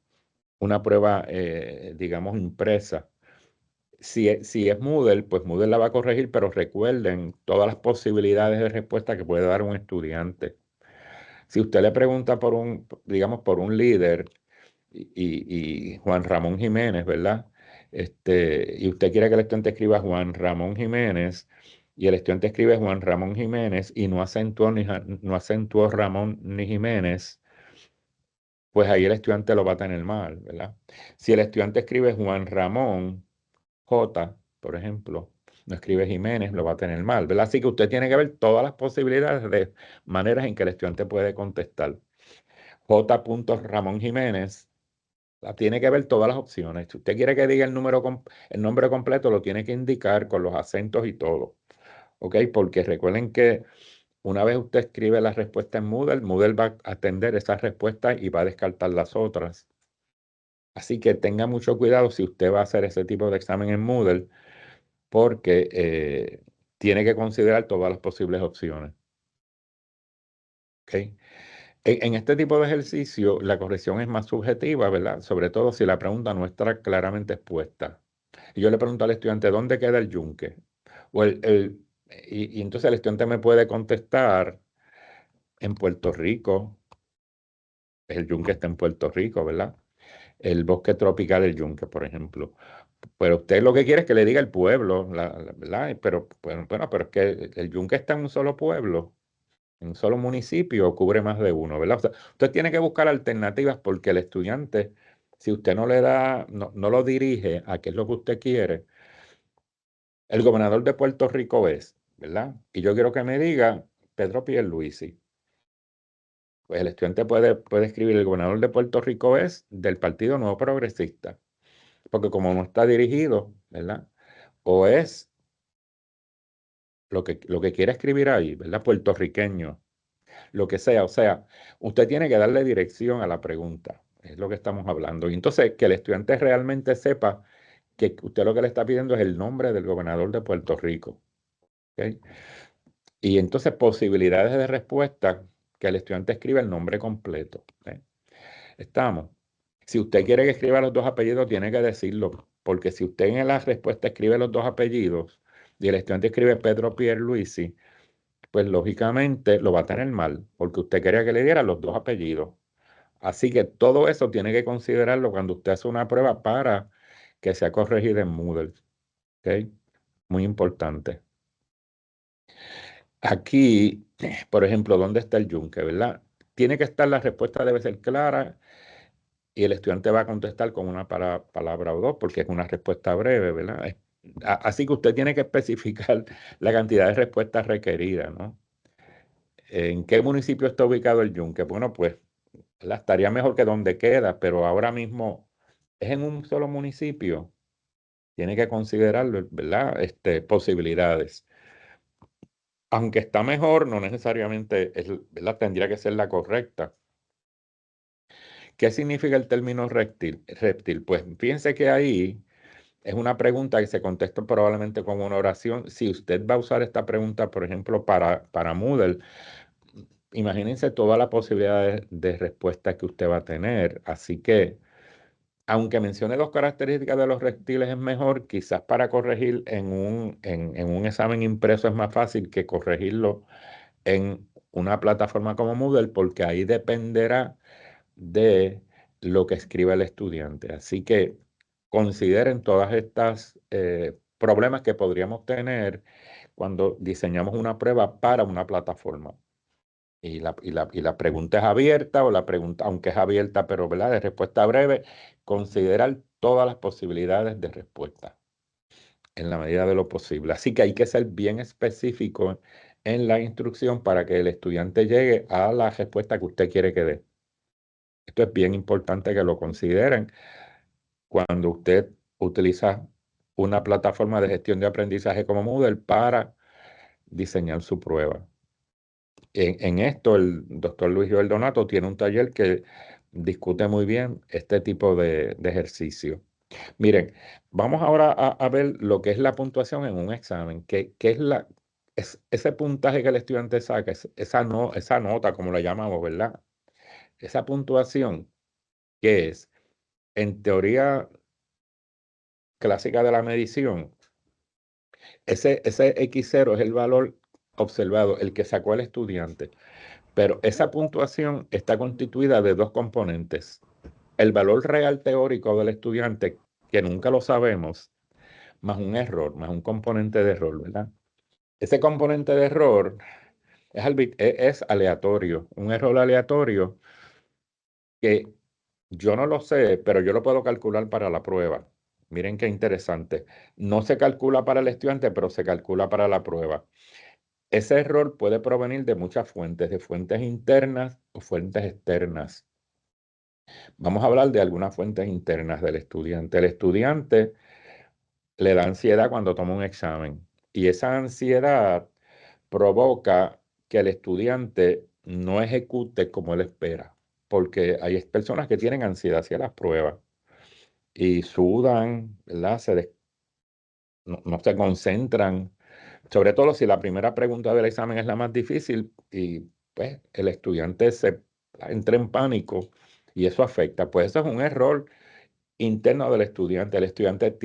una prueba, digamos, impresa. Si es Moodle, pues Moodle la va a corregir, pero recuerden todas las posibilidades de respuesta que puede dar un estudiante. Si usted le pregunta digamos, por un líder, y Juan Ramón Jiménez, ¿verdad? Y usted quiere que el estudiante escriba Juan Ramón Jiménez y el estudiante escribe Juan Ramón Jiménez y no acentuó Ramón ni Jiménez, pues ahí el estudiante lo va a tener mal, ¿verdad? Si el estudiante escribe Juan Ramón J, por ejemplo, no escribe Jiménez, lo va a tener mal, ¿verdad? Así que usted tiene que ver todas las posibilidades de maneras en que el estudiante puede contestar. J. Ramón Jiménez. Tiene que ver todas las opciones. Si usted quiere que diga el nombre completo, lo tiene que indicar con los acentos y todo. ¿Ok? Porque recuerden que una vez usted escribe la respuesta en Moodle, Moodle va a atender esa respuesta y va a descartar las otras. Así que tenga mucho cuidado si usted va a hacer ese tipo de examen en Moodle, porque tiene que considerar todas las posibles opciones. ¿Ok? En este tipo de ejercicio, la corrección es más subjetiva, ¿verdad? Sobre todo si la pregunta no está claramente expuesta. Y yo le pregunto al estudiante, ¿dónde queda el yunque? Y entonces el estudiante me puede contestar en Puerto Rico, el yunque está en Puerto Rico, ¿verdad? El bosque tropical del yunque, por ejemplo. Pero usted lo que quiere es que le diga el pueblo, ¿verdad? Pero, bueno, pero es que el yunque está en un solo pueblo, en un solo municipio, cubre más de uno, ¿verdad? O sea, usted tiene que buscar alternativas porque el estudiante si usted no le da, no lo dirige a qué es lo que usted quiere, el gobernador de Puerto Rico es, ¿verdad? Y yo quiero que me diga Pedro Pierluisi. Pues el estudiante puede escribir el gobernador de Puerto Rico es del Partido Nuevo Progresista, porque como no está dirigido, ¿verdad? O es lo que quiere escribir ahí, ¿verdad? Puertorriqueño, lo que sea. O sea, usted tiene que darle dirección a la pregunta, es lo que estamos hablando. Y entonces, que el estudiante realmente sepa que usted lo que le está pidiendo es el nombre del gobernador de Puerto Rico. ¿Ok? Y entonces, posibilidades de respuesta, que el estudiante escriba el nombre completo. ¿Ok? Estamos. Si usted quiere que escriba los dos apellidos, tiene que decirlo, porque si usted en la respuesta escribe los dos apellidos y el estudiante escribe Pedro Pierluisi, pues lógicamente lo va a tener mal, porque usted quería que le diera los dos apellidos. Así que todo eso tiene que considerarlo cuando usted hace una prueba para que sea corregida en Moodle. ¿Ok? Muy importante. Aquí, por ejemplo, ¿dónde está el yunque, verdad? Tiene que estar, la respuesta debe ser clara y el estudiante va a contestar con una palabra o dos, porque es una respuesta breve, ¿verdad? Así que usted tiene que especificar la cantidad de respuestas requeridas, ¿no? ¿En qué municipio está ubicado el yunque? Bueno, pues, ¿verdad? Estaría mejor que donde queda, pero ahora mismo es en un solo municipio. Tiene que considerarlo, ¿verdad? Posibilidades. Aunque está mejor, no necesariamente ¿verdad? Tendría que ser la correcta. ¿Qué significa el término reptil? Reptil, pues fíjense que ahí es una pregunta que se contesta probablemente como una oración. Si usted va a usar esta pregunta, por ejemplo, para Moodle, imagínense toda la posibilidad de respuesta que usted va a tener. Así que, aunque mencione dos características de los reptiles, es mejor, quizás para corregir en un examen impreso es más fácil que corregirlo en una plataforma como Moodle, porque ahí dependerá de lo que escribe el estudiante. Así que consideren todas estas problemas que podríamos tener cuando diseñamos una prueba para una plataforma. Y la pregunta es abierta, o la pregunta, aunque es abierta, pero ¿verdad? De respuesta breve, considerar todas las posibilidades de respuesta en la medida de lo posible. Así que hay que ser bien específico en la instrucción para que el estudiante llegue a la respuesta que usted quiere que dé. Esto es bien importante que lo consideren cuando usted utiliza una plataforma de gestión de aprendizaje como Moodle para diseñar su prueba. En esto, el doctor Luis Joel Donato tiene un taller que discute muy bien este tipo de ejercicio. Miren, vamos ahora a ver lo que es la puntuación en un examen, que es ese puntaje que el estudiante saca, esa nota, como la llamamos, ¿verdad? Esa puntuación, que es, en teoría clásica de la medición, ese X0 es el valor observado, el que sacó el estudiante. Pero esa puntuación está constituida de dos componentes. El valor real teórico del estudiante, que nunca lo sabemos, más un error, más un componente de error, ¿verdad? Ese componente de error es aleatorio, un error aleatorio que yo no lo sé, pero yo lo puedo calcular para la prueba. Miren qué interesante. No se calcula para el estudiante, pero se calcula para la prueba. Ese error puede provenir de muchas fuentes, de fuentes internas o fuentes externas. Vamos a hablar de algunas fuentes internas del estudiante. El estudiante le da ansiedad cuando toma un examen y esa ansiedad provoca que el estudiante no ejecute como él espera, porque hay personas que tienen ansiedad hacia las pruebas y sudan, ¿verdad? No se concentran, sobre todo si la primera pregunta del examen es la más difícil y pues el estudiante entra en pánico y eso afecta. Pues eso es un error interno del estudiante. El estudiante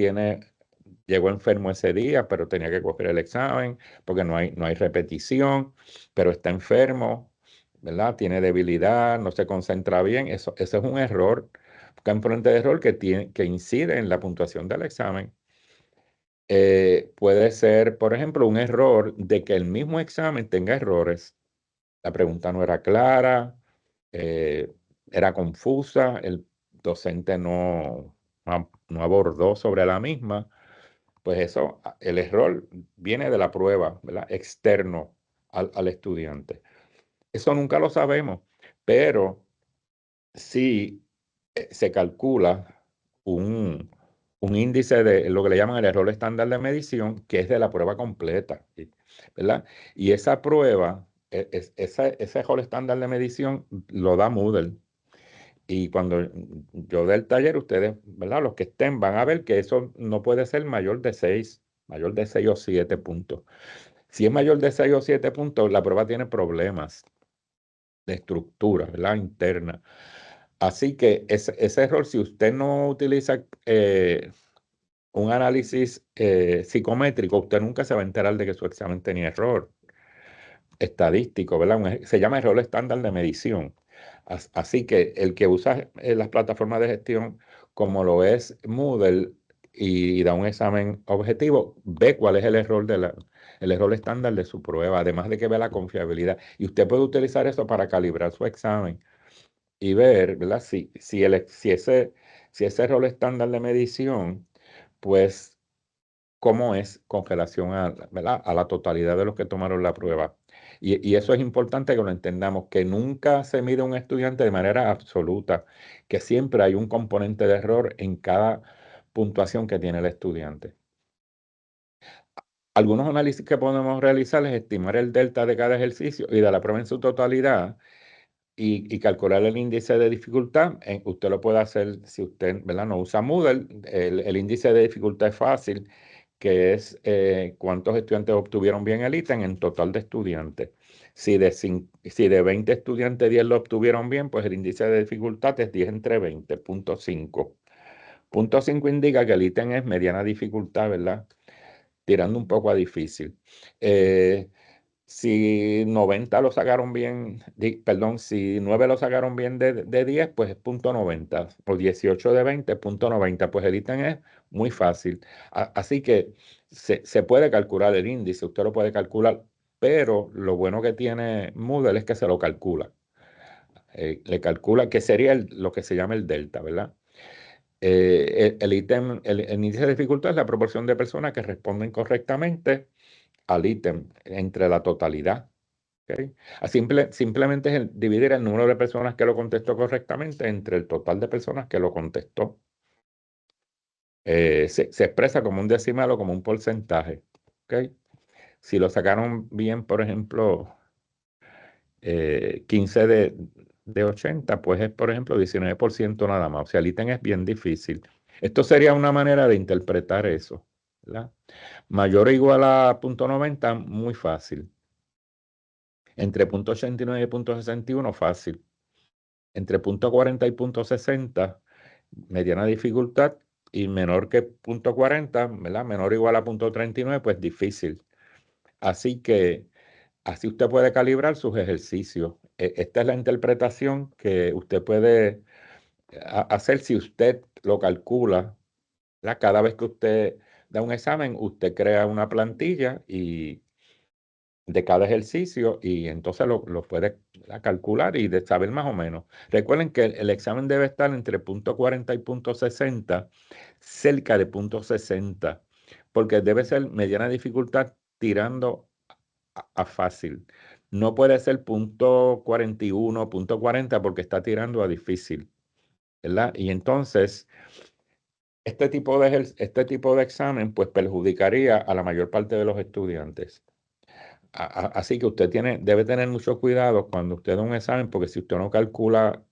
llegó enfermo ese día, pero tenía que coger el examen porque no hay repetición, pero está enfermo, ¿verdad? Tiene debilidad, no se concentra bien. Eso es un error, un componente de error que incide en la puntuación del examen. Puede ser, por ejemplo, un error de que el mismo examen tenga errores. La pregunta no era clara, era confusa, docente no abordó sobre la misma, pues eso, el error viene de la prueba, ¿verdad? Externo al estudiante. Eso nunca lo sabemos, pero sí se calcula un, un índice de lo que le llaman el error estándar de medición, que es de la prueba completa, ¿verdad? Y esa prueba, ese error estándar de medición lo da Moodle. Y cuando yo dé el taller, ustedes, ¿verdad? Los que estén van a ver que eso no puede ser mayor de 6 o 7 puntos. Si es mayor de 6 o 7 puntos, la prueba tiene problemas de estructura, ¿verdad? Interna. Así que ese error, si usted no utiliza un análisis psicométrico, usted nunca se va a enterar de que su examen tenía error estadístico, ¿verdad? Se llama error estándar de medición. Así que el que usa las plataformas de gestión, como lo es Moodle, y da un examen objetivo, ve cuál es el error estándar de su prueba, además de que ve la confiabilidad. Y usted puede utilizar eso para calibrar su examen y ver, ¿verdad? Si ese error estándar de medición, pues, cómo es con relación ¿verdad? A la totalidad de los que tomaron la prueba. Y eso es importante que lo entendamos, que nunca se mide un estudiante de manera absoluta, que siempre hay un componente de error en cada puntuación que tiene el estudiante. Algunos análisis que podemos realizar es estimar el delta de cada ejercicio y de la prueba en su totalidad y calcular el índice de dificultad. Usted lo puede hacer si usted, ¿verdad? No usa Moodle. El índice de dificultad es fácil, que es cuántos estudiantes obtuvieron bien el ítem en total de estudiantes. Si de 20 estudiantes 10 lo obtuvieron bien, pues el índice de dificultad es 10 entre 20, punto 5. Punto 5 indica que el ítem es mediana dificultad, ¿verdad? Tirando un poco a difícil. Si 90 lo sacaron bien, perdón, si 9 lo sacaron bien de 10, pues es punto 90. O 18 de 20, punto 90. Pues el ítem es muy fácil. Así que se puede calcular el índice, usted lo puede calcular, pero lo bueno que tiene Moodle es que se lo calcula. Le calcula que sería lo que se llama el delta, ¿verdad? El ítem, el índice de dificultad es la proporción de personas que responden correctamente al ítem entre la totalidad. ¿Ok? Simplemente es dividir el número de personas que lo contestó correctamente entre el total de personas que lo contestó. Se expresa como un decimal o como un porcentaje. ¿Ok? Si lo sacaron bien, por ejemplo, 15 de 80, pues es, por ejemplo, 19% nada más. O sea, el ítem es bien difícil. Esto sería una manera de interpretar eso, ¿verdad? Mayor o igual a .90, muy fácil. Entre .89 y .61, fácil. Entre .40 y .60, mediana dificultad, y menor que .40, ¿verdad? Menor o igual a .39, pues difícil. Así que así usted puede calibrar sus ejercicios. Esta es la interpretación que usted puede hacer si usted lo calcula, ¿verdad? Cada vez que usted da un examen, usted crea una plantilla de cada ejercicio y entonces lo puede, ¿verdad? Calcular y de saber más o menos. Recuerden que el examen debe estar entre .40 y .60, cerca de .60, porque debe ser mediana dificultad tirando a fácil. No puede ser .41, .40 porque está tirando a difícil, ¿verdad? Y entonces este tipo de examen pues perjudicaría a la mayor parte de los estudiantes. Así que usted debe tener mucho cuidado cuando usted da un examen, porque si usted no calcula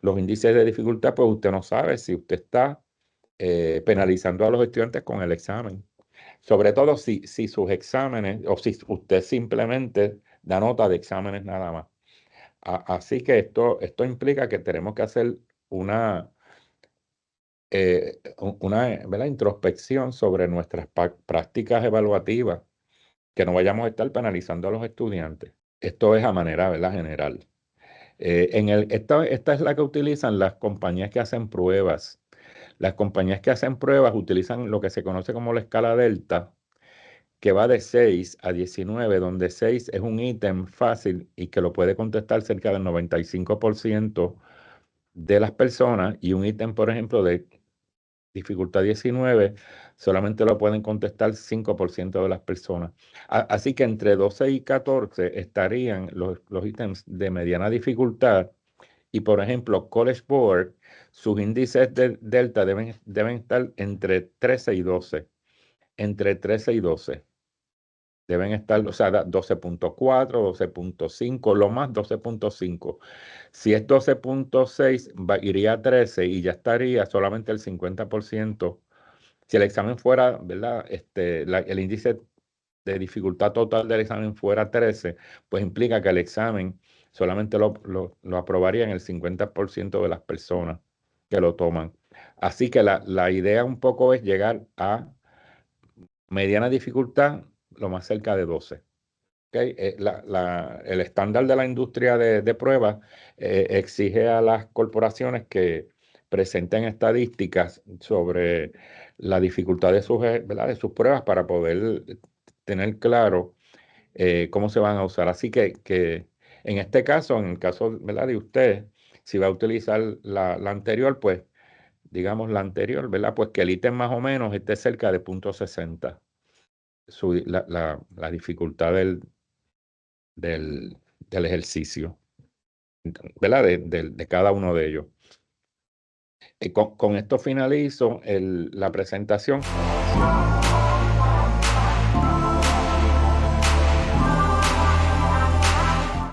los índices de dificultad, pues usted no sabe si usted está penalizando a los estudiantes con el examen. Sobre todo si sus exámenes, o si usted simplemente da nota de exámenes nada más. Así que esto implica que tenemos que hacer una ¿verdad? Introspección sobre nuestras prácticas evaluativas, que no vayamos a estar penalizando a los estudiantes. Esto es a manera, ¿verdad? General. Esta es la que utilizan las compañías que hacen pruebas. Las compañías que hacen pruebas utilizan lo que se conoce como la escala delta, que va de 6 a 19, donde 6 es un ítem fácil y que lo puede contestar cerca del 95% de las personas, y un ítem, por ejemplo, de dificultad 19, solamente lo pueden contestar 5% de las personas. Así que entre 12 y 14 estarían los ítems de mediana dificultad. Y por ejemplo, College Board, sus índices de delta deben estar entre 13 y 12. Entre 13 y 12. Deben estar, o sea, 12.4, 12.5, lo más 12.5. Si es 12.6, iría a 13 y ya estaría solamente el 50%. Si el examen fuera, ¿verdad? El índice de dificultad total del examen fuera 13, pues implica que el examen solamente lo aprobarían el 50% de las personas que lo toman. Así que la idea un poco es llegar a mediana dificultad lo más cerca de 12. ¿Okay? El estándar de la industria de pruebas exige a las corporaciones que presenten estadísticas sobre la dificultad de ¿verdad? De sus pruebas para poder tener claro cómo se van a usar. Así que en este caso, en el caso, ¿verdad? De usted, si va a utilizar la anterior, pues digamos la anterior, ¿verdad? Pues que el ítem más o menos esté cerca de .60. La dificultad del ejercicio, ¿verdad? De cada uno de ellos. Con esto finalizo la presentación.